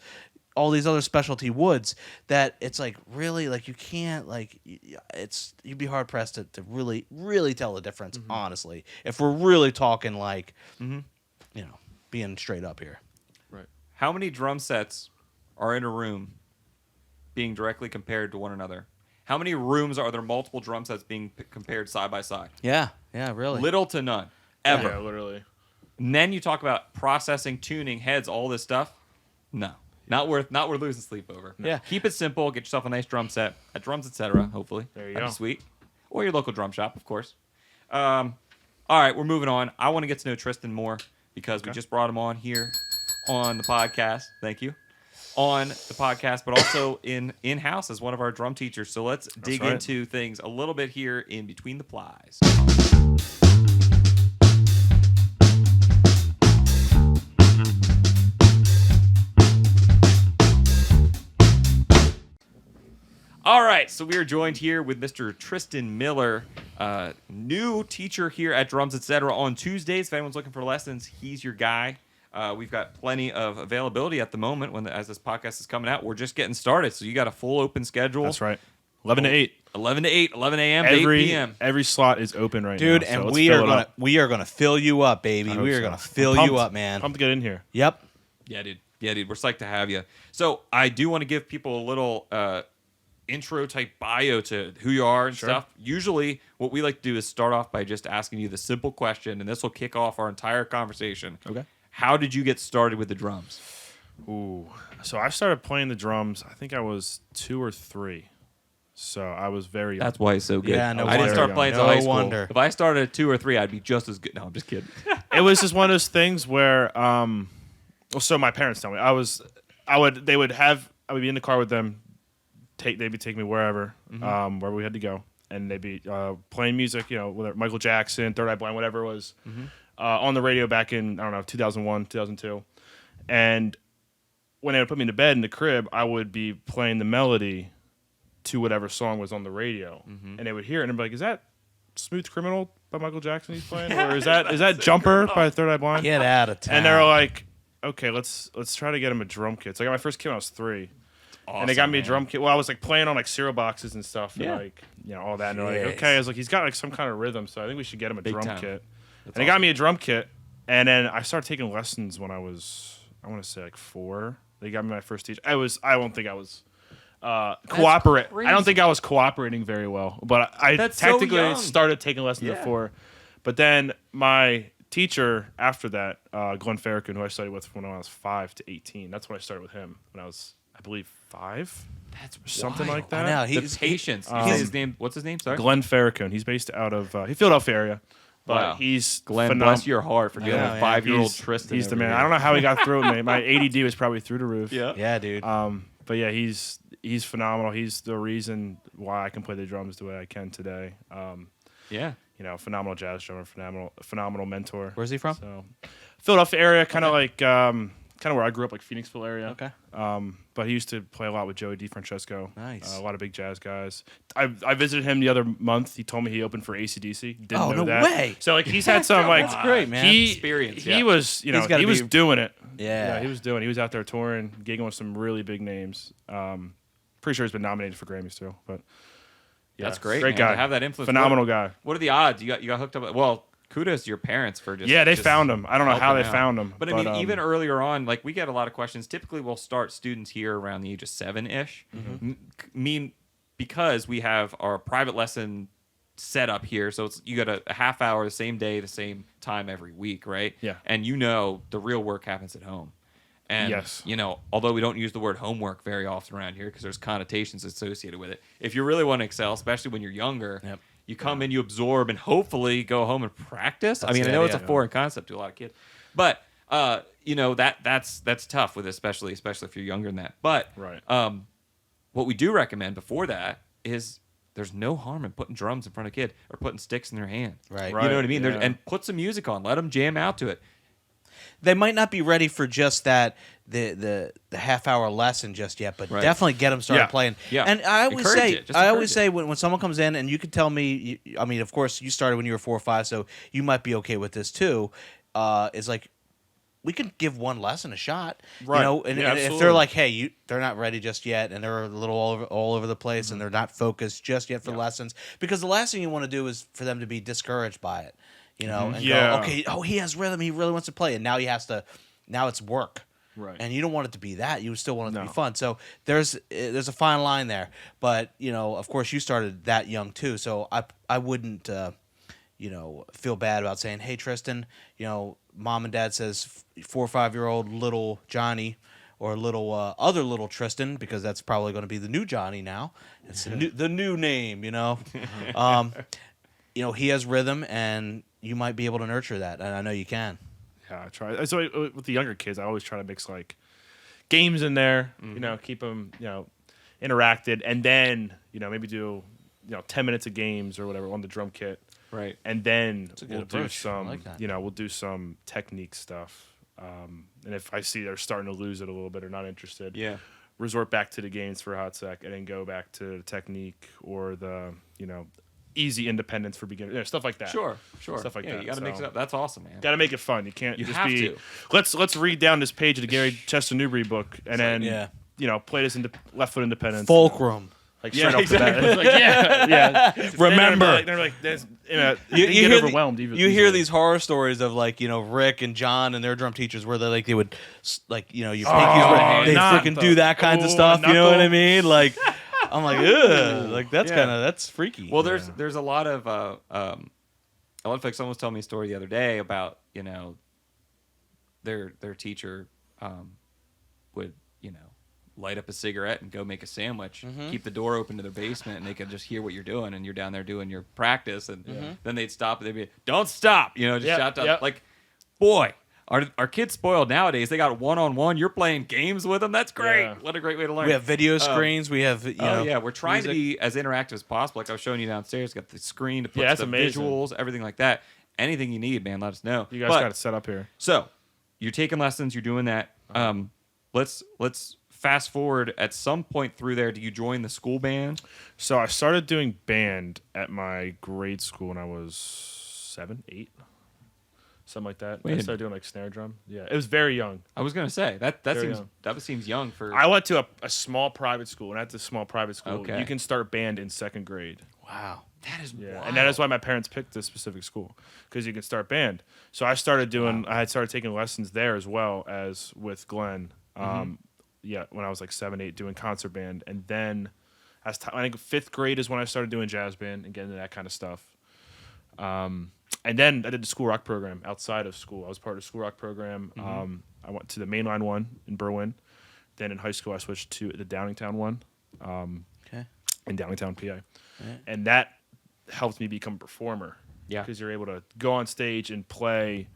all these other specialty woods that it's like, really, like, you can't, like, you'd be hard pressed to really, really tell the difference, honestly, if we're really talking like, being straight up here. right. How many drum sets are in a room being directly compared to one another? How many rooms are there multiple drum sets being compared side by side? Yeah, really. Little to none, ever. Yeah, literally. And then you talk about processing, tuning, heads, all this stuff. No, not worth losing sleep over. Yeah. Keep it simple. Get yourself a nice drum set at Drums Etc. Hopefully, There you that'd go. be sweet. Or your local drum shop, of course. All right, we're moving on. I want to get to know Tristan more because we just brought him on here on the podcast. Thank you. On the podcast, but also in-house as one of our drum teachers. So let's dig right. into things a little bit here in Between the Plies. All right, so we are joined here with Mr. Tristan Miller, new teacher here at Drums Etc. on Tuesdays. If anyone's looking for lessons, he's your guy. We've got plenty of availability at the moment as this podcast is coming out. We're just getting started, so you got a full open schedule. That's right. 11 to 8. 11 to 8, 11 a.m. to 8 p.m. Every slot is open right Dude, now. and so we are gonna fill you up, baby. I We hope are so. gonna fill I'm pumped. you up, man. Pumped to get in here. Yep. Yeah, dude. Yeah, dude. We're psyched to have you. So I do want to give people a little intro type bio to who you are and stuff. Usually what we like to do is start off by just asking you the simple question, and this will kick off our entire conversation. Okay. How did you get started with the drums? Ooh. So I started playing the drums, I think I was 2 or 3. So I was very young. That's why he's so good. Yeah, no I didn't wonder. start playing until No high school. wonder. If I started at 2 or 3, I'd be just as good. No, I'm just kidding. It was just one of those things where so my parents tell me I would be in the car with them, they'd be taking me wherever we had to go, and they'd be playing music, whether Michael Jackson, Third Eye Blind, whatever it was, on the radio back in 2001, 2002. And when they would put me to bed in the crib, I would be playing the melody to whatever song was on the radio, and they would hear it and they'd be like, "Is that Smooth Criminal by Michael Jackson he's playing, or is that Jumper by Third Eye Blind?" Get out of town. And they were like, "Okay, let's try to get him a drum kit." So I got my first kit when I was 3. And they got me a drum kit. Well, I was like playing on like cereal boxes and stuff, and all that. And they're like, "Okay," I was like, "He's got like some kind of rhythm, so I think we should get him a drum time. kit." And they got me a drum kit, and then I started taking lessons when I was, I want to say like 4. They got me my first teacher. I don't think I was cooperate. I don't think I was cooperating very well, but I That's so technically young. started taking lessons at 4. But then my teacher after that, Glenn Farrakhan, who I studied with when I was 5 to 18. That's when I started with him when I was, I believe, 5. That's Something wild. like that. I know, The patience. You Um, say his name. What's his name? Sorry. Glenn Farrakhan. He's based out of Philadelphia area, but Wow. he's Glenn, bless your heart for getting know, a yeah. 5-year-old He's, Tristan. he's the over man. here. I don't know how he got through it. My ADD was probably through the roof. Yeah, dude. But yeah, he's phenomenal. He's the reason why I can play the drums the way I can today. Yeah. Phenomenal jazz drummer, phenomenal mentor. Where's he from? So, Philadelphia area, kind of like kind of where I grew up, like Phoenixville area. Okay. But he used to play a lot with Joey DeFrancesco. Nice. A lot of big jazz guys. I visited him the other month. He told me he opened for AC/DC. Didn't Oh, know no that. way. So like he's had some like That's great, man. Experience, He yeah. was He's gotta he was be- doing it. Yeah. He was out there touring, gigging with some really big names. Pretty sure he's been nominated for Grammys too. But yeah, That's great. Great man, guy. to have that influence. Phenomenal guy. What are the odds? You got hooked up? Well, kudos to your parents for just. Yeah, they just found him. I don't know how they helping out. found him. But I mean, even earlier on, like we get a lot of questions. Typically, we'll start students here around the age of 7-ish. Because we have our private lesson set up here, so you got a half hour, the same day, the same time every week, right? Yeah. And the real work happens at home. And Yes. although we don't use the word homework very often around here because there's connotations associated with it. If you really want to excel, especially when you're younger, Yep. you come in, you absorb, and hopefully go home and practice. I That's mean, I the know it's a idea. foreign concept to a lot of kids, but that's tough with especially if you're younger than that. But Right. what we do recommend before that is there's no harm in putting drums in front of a kid or putting sticks in their hand. Right. You know what I mean? yeah. And put some music on. Let them jam out to it. They might not be ready for just that the half-hour lesson just yet, but Right. definitely get them started Yeah. playing. Yeah. And I always Encourage say, it. Just encourage it. when someone comes in and you can tell me, I mean, of course you started when you were 4 or 5, so you might be okay with this too. Is like we can give one lesson a shot, Right. And, Yeah, and if absolutely. they're like, hey, they're not ready just yet, and they're a little all over the place, and they're not focused just yet for lessons, because the last thing you want to do is for them to be discouraged by it, and Yeah. go, okay, he has rhythm, he really wants to play, and now now it's work. Right. And you don't want it to be that. You still want it to No. be fun. So there's a fine line there. But of course, you started that young too. So I wouldn't feel bad about saying, hey Tristan, mom and dad says 4 or 5-year-old little Johnny or little other little Tristan, because that's probably going to be the new Johnny now. It's the new name. He has rhythm, and you might be able to nurture that, and I know you can. Yeah, I try. So with the younger kids, I always try to mix like games in there. Keep them interacted, and then maybe do 10 minutes of games or whatever on the drum kit, Right. and then a good we'll do approach. I some like that. we'll do some technique stuff. And if I see they're starting to lose it a little bit or not interested, Yeah. resort back to the games for a hot sec, and then go back to the technique or the easy independence for beginners, stuff like that. Sure. Stuff like yeah, that, You got to mix so- it up. That's awesome, man. Got to make it fun. You can't You just have be. to. Let's read down this page of the Gary Chester Newbury book, and then yeah. play this left foot independence. Fulcrum. Like Yeah, straight off the bat. It's like, yeah. Remember. They're like, You get hear overwhelmed. You hear these horror stories of like Rick and John and their drum teachers where they would like your pinkies they freaking do that kinds of stuff. You know what I mean? Like I'm like, ugh, like that's that's freaky. Well, there's a lot of like someone was telling me a story the other day about their teacher would light up a cigarette and go make a sandwich, keep the door open to their basement, and they could just hear what you're doing, and you're down there doing your practice, and then they'd stop, and they'd be, "Don't stop!" Just shout out. Like, boy, our kids spoiled nowadays. They got one-on-one. You're playing games with them. That's great. Yeah. What a great way to learn. We have video screens. We have we're trying to be as interactive as possible. Like I was showing you downstairs, got the screen to put that's the amazing. visuals, everything like that. Anything you need, man, let us know. You guys got it set up here. So you're taking lessons. You're doing that. Let's fast forward. At some point through there, do you join the school band? So I started doing band at my grade school when I was 7, 8, something like that. I started doing like snare drum. Yeah, it was very young. I was gonna say that seems young for. I went to a small private school, and at the small private school, Okay. you can start band in 2nd grade. Wow. That is wild. And that is why my parents picked this specific school, because you can start band. So I started doing. I had started taking lessons there as well as with Glenn. When I was like 7, 8, doing concert band, and then I think 5th grade is when I started doing jazz band and getting into that kind of stuff. And then I did the school rock program outside of school. I was part of the school rock program. I went to the mainline one in Berwyn. Then in high school, I switched to the Downingtown one in Downingtown, PA. And that helped me become a performer. Yeah. Because you're able to go on stage and play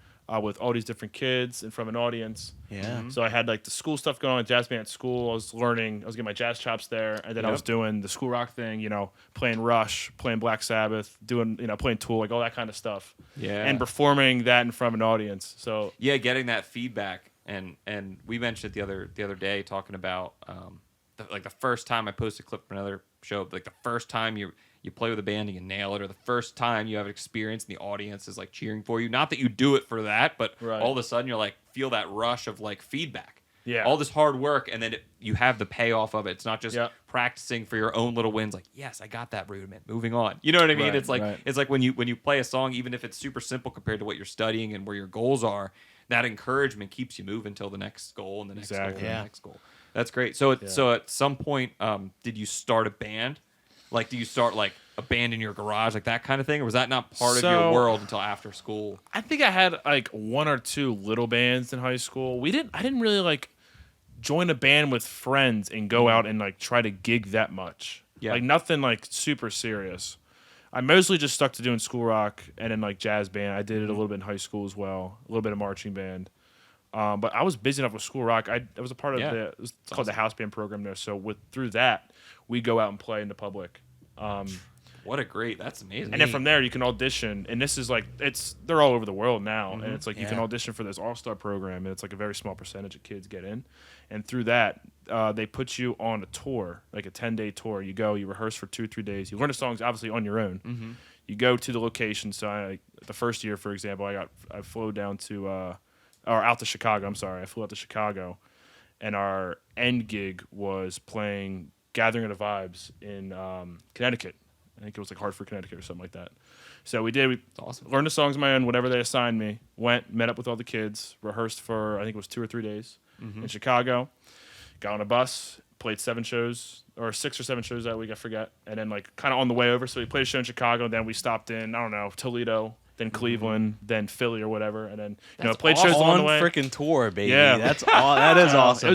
with all these different kids in front of an audience. Yeah. So I had like the school stuff going on, jazz band at school. I was getting my jazz chops there, and then I was doing the school rock thing, playing Rush, playing Black Sabbath, doing, playing Tool, like all that kind of stuff. Yeah. And performing that in front of an audience. So getting that feedback, and we mentioned it the other day talking about the first time I posted a clip from another show, like the first time you play with a band and you nail it, or the first time you have an experience and the audience is like cheering for you. Not that you do it for that, but all of a sudden you're like feel that rush of like feedback. Yeah. All this hard work, and then you have the payoff of it. It's not just practicing for your own little wins. Like, yes, I got that rudiment. Moving on. You know what I mean? Right, It's like when you play a song, even if it's super simple compared to what you're studying and where your goals are, that encouragement keeps you moving till the next goal and the next goal and the next goal. That's great. So at some point, did you start a band? Like, do you start like a band in your garage, like that kind of thing, or was that not part of your world until after school? I think I had like 1 or 2 little bands in high school. I didn't really like join a band with friends and go out and like try to gig that much. Yeah. Like nothing like super serious. I mostly just stuck to doing school rock and then like jazz band. I did it a little bit in high school as well, a little bit of marching band. But I was busy enough with school rock. I was a part of it's called the house band program there. So through that, we go out and play in the public. That's amazing. And then from there you can audition, and this is like they're all over the world now, and it's like you can audition for this all-star program, and it's like a very small percentage of kids get in, and through that they put you on a tour, like a 10-day tour. You go, you rehearse for 2-3 days, you learn the songs obviously on your own. You go to the location. So the first year, for example, I flew down to or out to Chicago. I'm sorry, I flew out to Chicago, and our end gig was playing Gathering of the Vibes in Connecticut. I think it was like Hartford, Connecticut or something like that. So we learned the songs on my own, whatever they assigned me, met up with all the kids, rehearsed for, I think it was 2 or 3 days in Chicago, got on a bus, played 7 shows, or 6 or 7 shows that week, I forget. And then like kind of on the way over, so we played a show in Chicago, then we stopped in, I don't know, Toledo, then Cleveland, then Philly or whatever, and then played shows along the way. Freaking tour, baby. Yeah, that is awesome.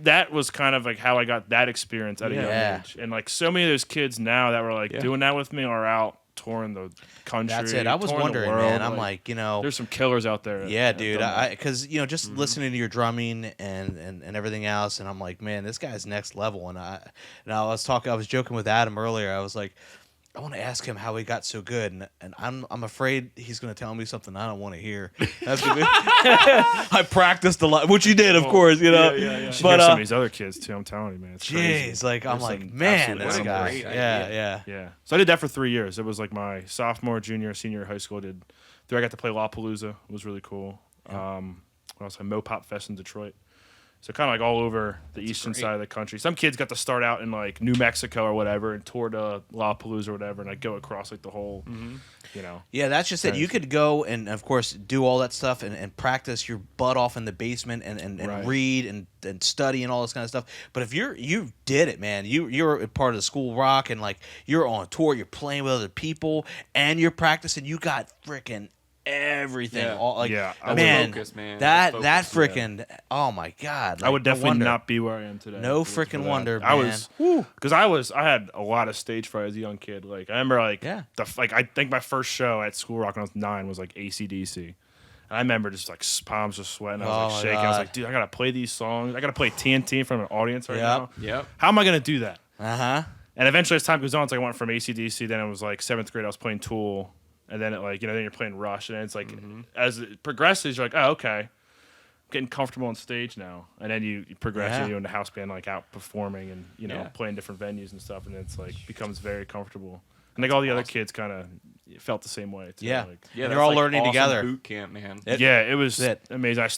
That was kind of like how I got that experience at a young age, and like so many of those kids now that were like doing that with me are out touring the country. That's it. I was wondering, man. I'm like, there's some killers out there. Yeah, dude. Because just listening to your drumming and everything else, and I'm like, man, this guy's next level. And I was joking with Adam earlier. I was like, I want to ask him how he got so good, and I'm afraid he's going to tell me something I don't want to hear. I practiced a lot, which you did, of course, Yeah. But some of these other kids too. I'm telling you, man. It's crazy. Like I'm like, man, this guy. Yeah. So I did that for 3 years. It was like my sophomore, junior, senior high school. I got to play Lollapalooza. It was really cool. What else? I Mo Pop Fest in Detroit. So kind of like all over the eastern great. side of the country. Some kids got to start out in like New Mexico or whatever and tour to Lollapalooza or whatever, and like go across like the whole, you know. Yeah, that's just it. You could go and, of course, do all that stuff and practice your butt off in the basement and Right. read and study and all this kind of stuff. But if you did it, man, you're a part of the school rock and, like, you're on tour, you're playing with other people, and you're practicing, you got freaking everything. Yeah. All, like, Yeah, I man, would focus, man. that That's focus, freaking, oh, my God. I like, would no definitely wonder. not be where I am today. No if it wasn't for freaking that. wonder, I man. was, because I had a lot of stage fright as a young kid. Like I remember, like Yeah. I think my first show at School Rock when I was 9 was like AC/DC. And I remember just like palms just sweating. I was Oh, like my shaking. I was God. like, dude, I gotta play these songs. I gotta play TNT in front of an audience right now. Yep. How am I gonna do that? Uh-huh. And eventually, as time goes on, it's like I went from AC/DC. Then it was like 7th grade. I was playing Tool, and then then you're playing Rush, and it's like as it progresses, you're like, oh, okay, I'm getting comfortable on stage now. And then you progress Yeah. and you're in the house band, like out performing and Yeah. playing different venues and stuff, and it's like becomes very comfortable. And like all the other kids kind of felt the same way too. Yeah. Like, Yeah, And that's you're all like learning awesome together. Boot camp, man. yeah, it was It. amazing.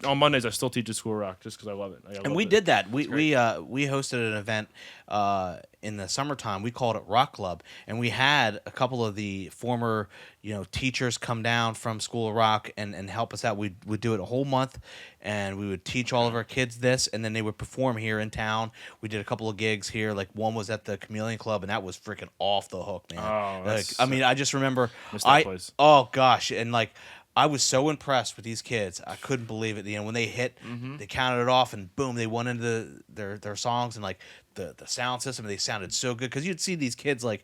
On Mondays I still teach at School Rock just because I love it. Like, I And love we it. did that. We hosted an event in the summertime. We called it Rock Club, and we had a couple of the former teachers come down from School of Rock and help us out. We'd do it a whole month, and we would teach all of our kids this, and then they would perform here in town. We did a couple of gigs here. Like one was at the Chameleon Club, and that was freaking off the hook, man. Oh, that's I mean, I just remember Missed that place. Oh gosh, and like. I was so impressed with these kids. I couldn't believe it. When they hit, they counted it off, and boom, they went into their songs, and like the sound system, they sounded so good because you'd see these kids like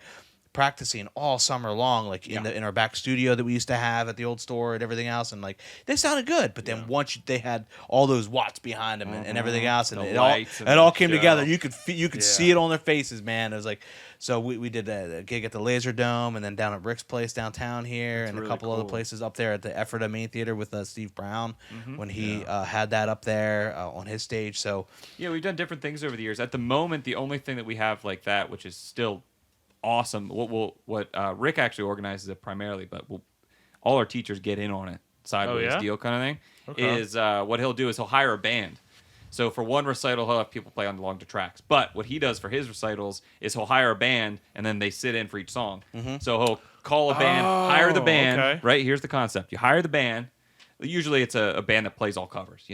practicing all summer long, like in our back studio that we used to have at the old store and everything else, and like they sounded good. But then once they had all those watts behind them and everything else, and The it all lights and it all the came show. together. You could see Yeah. it on their faces, man. It was like. So we did a gig at the Laser Dome, and then down at Rick's Place downtown here, and really a couple other cool. places up there at the Ephrata Main Theater with Steve Brown when he had that up there on his stage. So Yeah, we've done different things over the years. At the moment, the only thing that we have like that, which is still awesome, what Rick actually organizes it primarily, but all our teachers get in on it, sideways yeah? deal kind of thing. Okay. Is what he'll do is he'll hire a band. So for one recital, he'll have people play on the longer tracks. But what he does for his recitals is he'll hire a band, and then they sit in for each song. So he'll call a band, hire the band. okay. Right, here's the concept. You hire the band. Usually it's a band that plays all covers,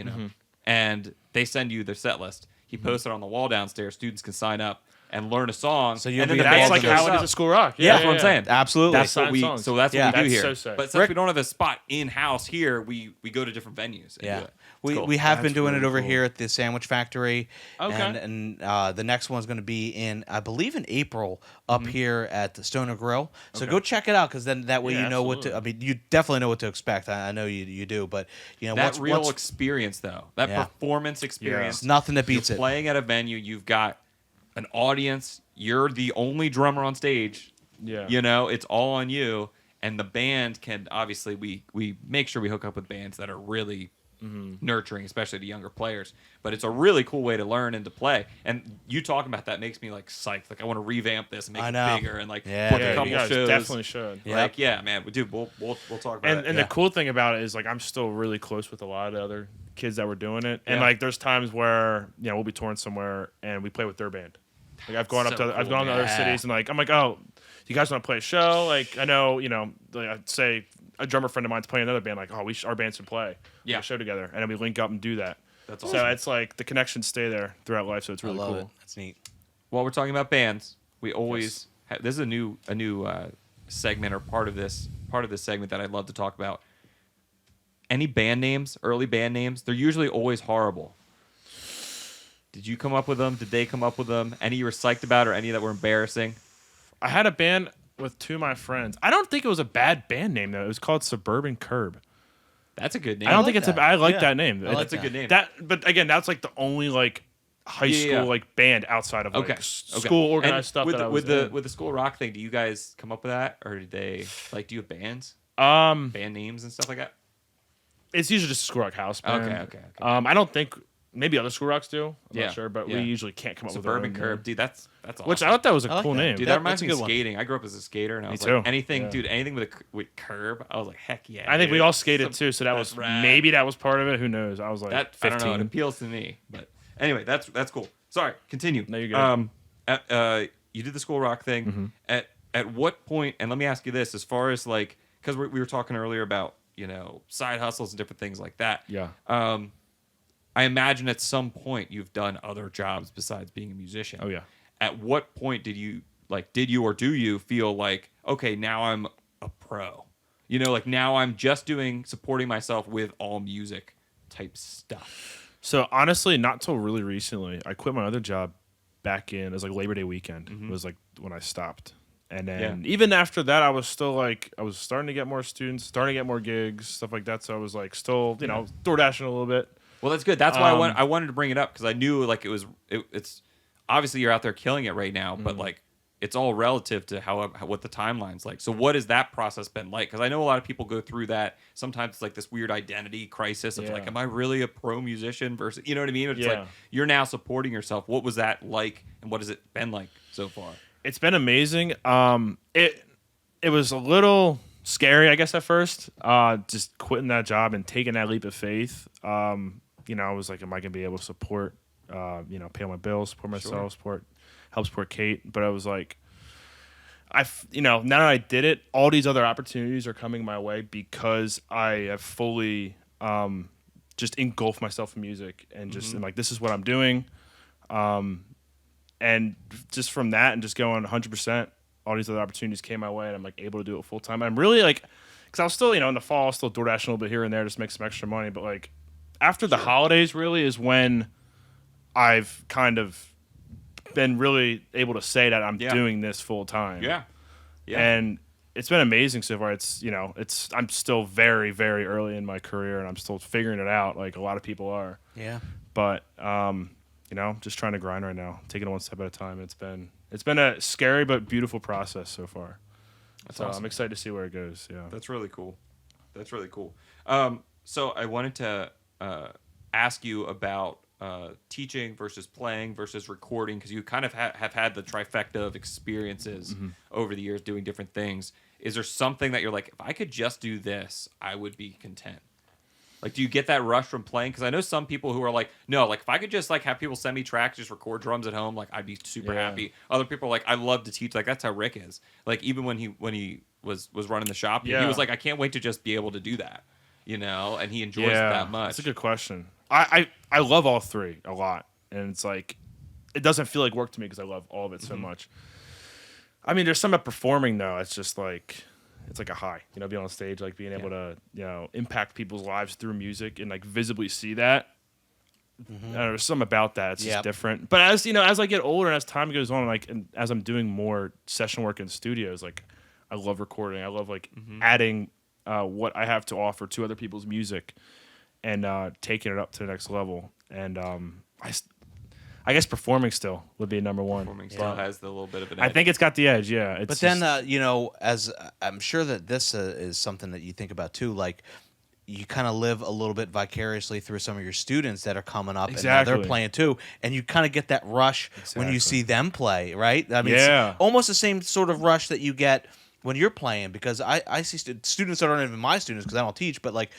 and they send you their set list. He posts it on the wall downstairs. Students can sign up and learn a song. So you'll and then be the involved band That's like in shows how it is up. at School Rock. Yeah, that's what I'm saying. absolutely. That's what Signed we. songs. So that's Yeah. what we do That's here. so sick. But since we don't have a spot in house here, we go to different venues. And do it. It's cool. We have been That's doing it really over cool. here at the Sandwich Factory. Okay. And the next one's going to be in, I believe, in April up here at the Stoner Grill. So go check it out because then that way Yeah, you know what to. I mean, you definitely know what to expect. I know you do, but That real experience, though, that Yeah. performance experience, It's nothing that beats you're it. playing at a venue, you've got an audience. You're the only drummer on stage. Yeah. It's all on you, and the band can obviously we make sure we hook up with bands that are really nurturing, especially to younger players. But it's a really cool way to learn and to play. And you talking about that makes me like psyched. Like I want to revamp this and make I it know. bigger and like Yeah, book dude. a Yeah, couple you guys shows. definitely should. Yeah. Like man, we'll talk about it. And Yeah. the cool thing about it is like I'm still really close with a lot of the other kids that were doing it, and Yeah. like there's times where we'll be touring somewhere and we play with their band. Like I've gone So up to I've cool, gone to other man. cities and like I'm like, oh, you guys want to play a show? Like I know like, I'd say a drummer friend of mine's playing another band. Like our bands should play Yeah. a show together, and then we link up and do that. That's So awesome. it's like the connections stay there throughout life. So it's really I love cool. it. That's neat. While we're talking about bands, we always this is a new segment or part of this segment that I'd love to talk about. Any band names, early band names, they're usually always horrible. Did you come up with them? Did they come up with them? Any you were psyched about, or any that were embarrassing? I had a band with two of my friends. I don't think it was a bad band name though. It was called Suburban Curb. That's a good name. I don't like think it's that. I like Yeah. that name. I like That's a good name. But again, that's like the only like high Yeah, school yeah. like band outside of like Okay. school organized And stuff with that the, I was with the school rock thing. Do you guys come up with that, or did they like? Do you have bands, in. band names, and stuff like that? It's usually just a school rock house band. Okay. I don't think maybe other school rocks do. I'm Yeah, not sure, but yeah. we usually can't come up with our Suburban own Curb, name. dude. That's awesome. Which I thought that was a I like cool that. name. Dude, That- that reminds that's a me of good one. skating. I grew up as a skater, and I Me was too. like, anything, Yeah. dude, anything with curb, I was like, heck yeah. I think we dude. all skated too, so that that's was rad. maybe that was part of it. Who knows? I was like That 15. I don't know. It appeals to me, but anyway, that's cool. Sorry, continue. No, you're good. You did the school rock thing. At what point? And let me ask you this: as far as like, because we were talking earlier about side hustles and different things like that. Yeah. I imagine at some point you've done other jobs besides being a musician. Oh, yeah. At what point did you or do you feel like, okay, now I'm a pro? Like now I'm just supporting myself with all music type stuff. So honestly, not till really recently, I quit my other job back in, it was like Labor Day weekend was like when I stopped. And then even after that, I was still like, I was starting to get more students, starting to get more gigs, stuff like that. So I was like still, door dashing a little bit. Well, that's good. That's why I wanted to bring it up, because I knew like it's obviously you're out there killing it right now, but like it's all relative to what the timeline's like. So what has that process been like? Because I know a lot of people go through that. Sometimes it's like this weird identity crisis of like, am I really a pro musician versus, you know what I mean? It's like you're now supporting yourself. What was that like, and what has it been like so far? It's been amazing. It was a little scary, I guess, at first. Just quitting that job and taking that leap of faith. I was like, am I gonna be able to support, pay my bills, support myself, help support Kate? But I was like, now that I did it, all these other opportunities are coming my way because I have fully just engulfed myself in music and just am like, this is what I'm doing. And just from that and just going 100%, all these other opportunities came my way, and I'm like able to do it full time. I'm really like, because I was still, in the fall, still door dashing a little bit here and there, just make some extra money. But like after the holidays, really is when I've kind of been really able to say that I'm doing this full time. Yeah. And it's been amazing so far. It's I'm still very, very early in my career, and I'm still figuring it out, like a lot of people are. Yeah. But just trying to grind right now, taking it one step at a time. It's been a scary but beautiful process so far. That's so awesome. I'm excited to see where it goes. Yeah, That's really cool. So I wanted to ask you about teaching versus playing versus recording, because you kind of have had the trifecta of experiences over the years doing different things. Is there something that you're like, if I could just do this, I would be content? Like, do you get that rush from playing? Because I know some people who are like, no, like if I could just like have people send me tracks, just record drums at home, like I'd be super happy. Other people are like, I love to teach. Like that's how Rick is. Like even when he was running the shop, he was like, I can't wait to just be able to do that, and he enjoys it that much. That's a good question. I love all three a lot, and it's like it doesn't feel like work to me because I love all of it so much. I mean, there's some about performing though. It's just like it's like a high, being on stage, like being able to impact people's lives through music and like visibly see that. There's something about that. It's just different. But as as I get older and as time goes on, like and as I'm doing more session work in studios, like I love recording. I love like adding what I have to offer to other people's music and taking it up to the next level. And I guess performing still would be number one. Performing still has the little bit of an edge. I think it's got the edge, yeah. It's But then, as I'm sure that this is something that you think about too, like you kind of live a little bit vicariously through some of your students that are coming up and now they're playing too, and you kind of get that rush when you see them play, right? I mean, it's almost the same sort of rush that you get when you're playing, because I see students that aren't even my students because I don't teach, but like,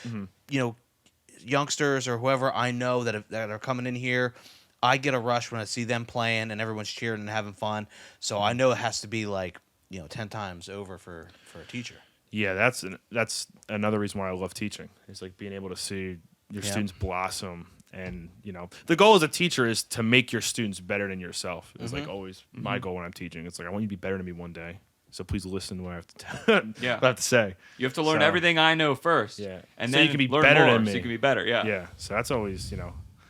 youngsters or whoever I know that are coming in here, I get a rush when I see them playing and everyone's cheering and having fun. So I know it has to be like 10 times over for a teacher. Yeah, that's another reason why I love teaching. It's like being able to see your students blossom, and the goal as a teacher is to make your students better than yourself. It's like always my goal when I'm teaching. It's like I want you to be better than me one day. So please listen to what I have to what I have to say. You have to learn everything I know first. Yeah, and so then you can be learn better more, than me. so you can be better. Yeah. Yeah. So that's always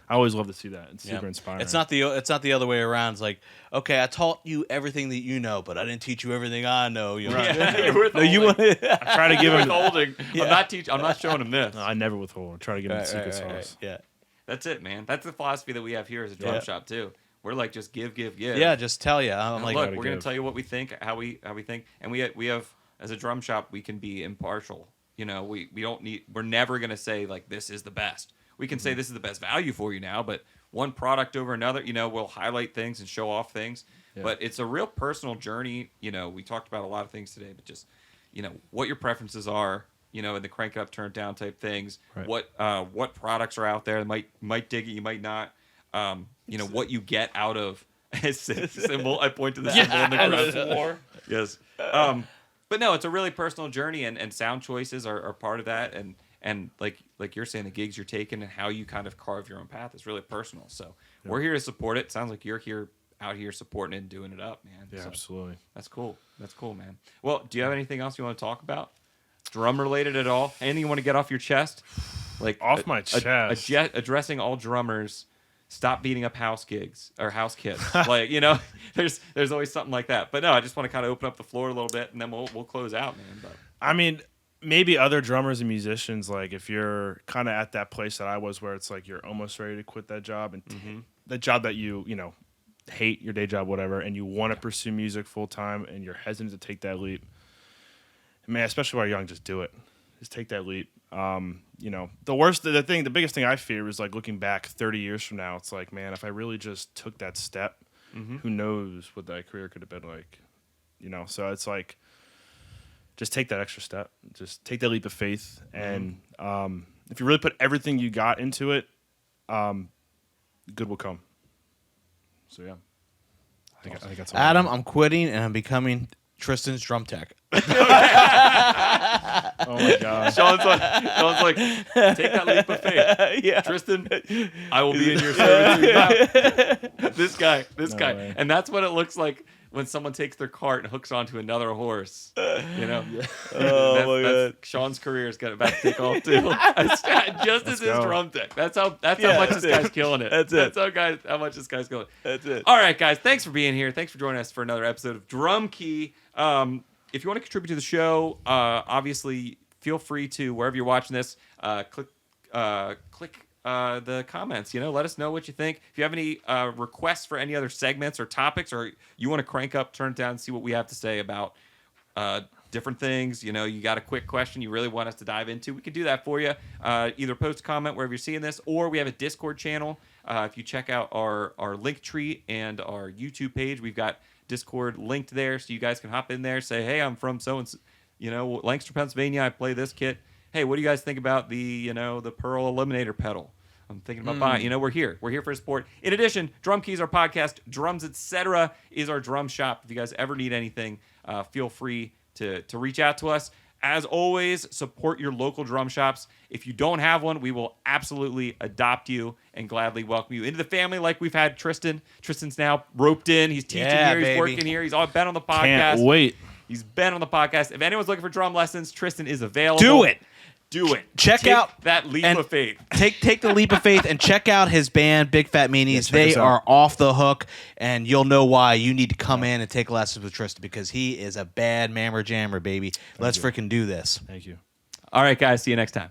I always love to see that. It's super inspiring. It's not the other way around. It's like, okay, I taught you everything that you know, but I didn't teach you everything I know. You're withholding. I try to give him withholding. I'm not showing him this. No, I never withhold. I try to give him the secret sauce. Yeah. That's it, man. That's the philosophy that we have here as a drum shop too. We're like, just give. Yeah, just tell you. I'm and like, look, we're gonna tell you what we think, how we think, and we have as a drum shop we can be impartial. We don't need. We're never gonna say like this is the best. We can say this is the best value for you now, but one product over another, we'll highlight things and show off things. Yeah. But it's a real personal journey. We talked about a lot of things today, but just, what your preferences are, in the crank it up, turn it down type things. Right. What products are out there that might dig it, you might not. What you get out of a symbol. I point to the symbol on the floor. Yes. But no, it's a really personal journey, and sound choices are part of that. And like you're saying, the gigs you're taking and how you kind of carve your own path is really personal. So we're here to support it. Sounds like you're out here supporting it and doing it up, man. Yeah, so absolutely. That's cool. That's cool, man. Well, do you have anything else you want to talk about? Drum related at all? Anything you want to get off your chest? Like off my chest. Addressing all drummers. Stop beating up house gigs or house kids. There's always something like that. But no, I just want to kind of open up the floor a little bit, and then we'll close out, man. But I mean, maybe other drummers and musicians, like if you're kind of at that place that I was, where it's like you're almost ready to quit that job and the job that you hate, your day job, whatever, and you want to pursue music full time, and you're hesitant to take that leap. Man, especially while you're young, just do it. Just take that leap. The biggest thing I fear is like looking back 30 years from now. It's like, man, if I really just took that step, who knows what that career could have been like, So it's like, just take that extra step. Just take that leap of faith, and if you really put everything you got into it, good will come. So yeah, I think that's all. Adam, I'm quitting and I'm becoming Tristan's drum tech. Oh my God. Sean's like, take that leap of faith. Yeah. Tristan, I will be in your service. This guy. Way. And that's what it looks like when someone takes their cart and hooks onto another horse. Yeah. Oh my God. Sean's career is about to take off too. Just as his drum tech. That's how much this guy's killing it. That's how much this guy's killing it. That's it. All right, guys. Thanks for being here. Thanks for joining us for another episode of Drum Key. If you want to contribute to the show, obviously feel free to, wherever you're watching this, click the comments. Let us know what you think. If you have any requests for any other segments or topics, or you want to crank up, turn it down, and see what we have to say about different things, you got a quick question you really want us to dive into, we can do that for you. Either post a comment wherever you're seeing this, or we have a Discord channel. If you check out our link tree and our YouTube page, we've got Discord linked there, so you guys can hop in there, say, hey, I'm from Lancaster, Pennsylvania, I play this kit. Hey, what do you guys think about the Pearl Eliminator pedal? I'm thinking about buying. We're here for support. In addition, Drum Key is our podcast. Drums Etc. is our drum shop. If you guys ever need anything, feel free to reach out to us. As always, support your local drum shops. If you don't have one, we will absolutely adopt you and gladly welcome you into the family, like we've had Tristan. Tristan's now roped in. He's teaching here. He's working here. He's all been on the podcast. Can't wait. He's been on the podcast. If anyone's looking for drum lessons, Tristan is available. Do it. Take out that leap of faith. Take the leap of faith and check out his band, Big Fat Meanies. They are off the hook, and you'll know why you need to come in and take lessons with Tristan, because he is a bad mammer jammer, baby. Let's freaking do this. Thank you. All right, guys. See you next time.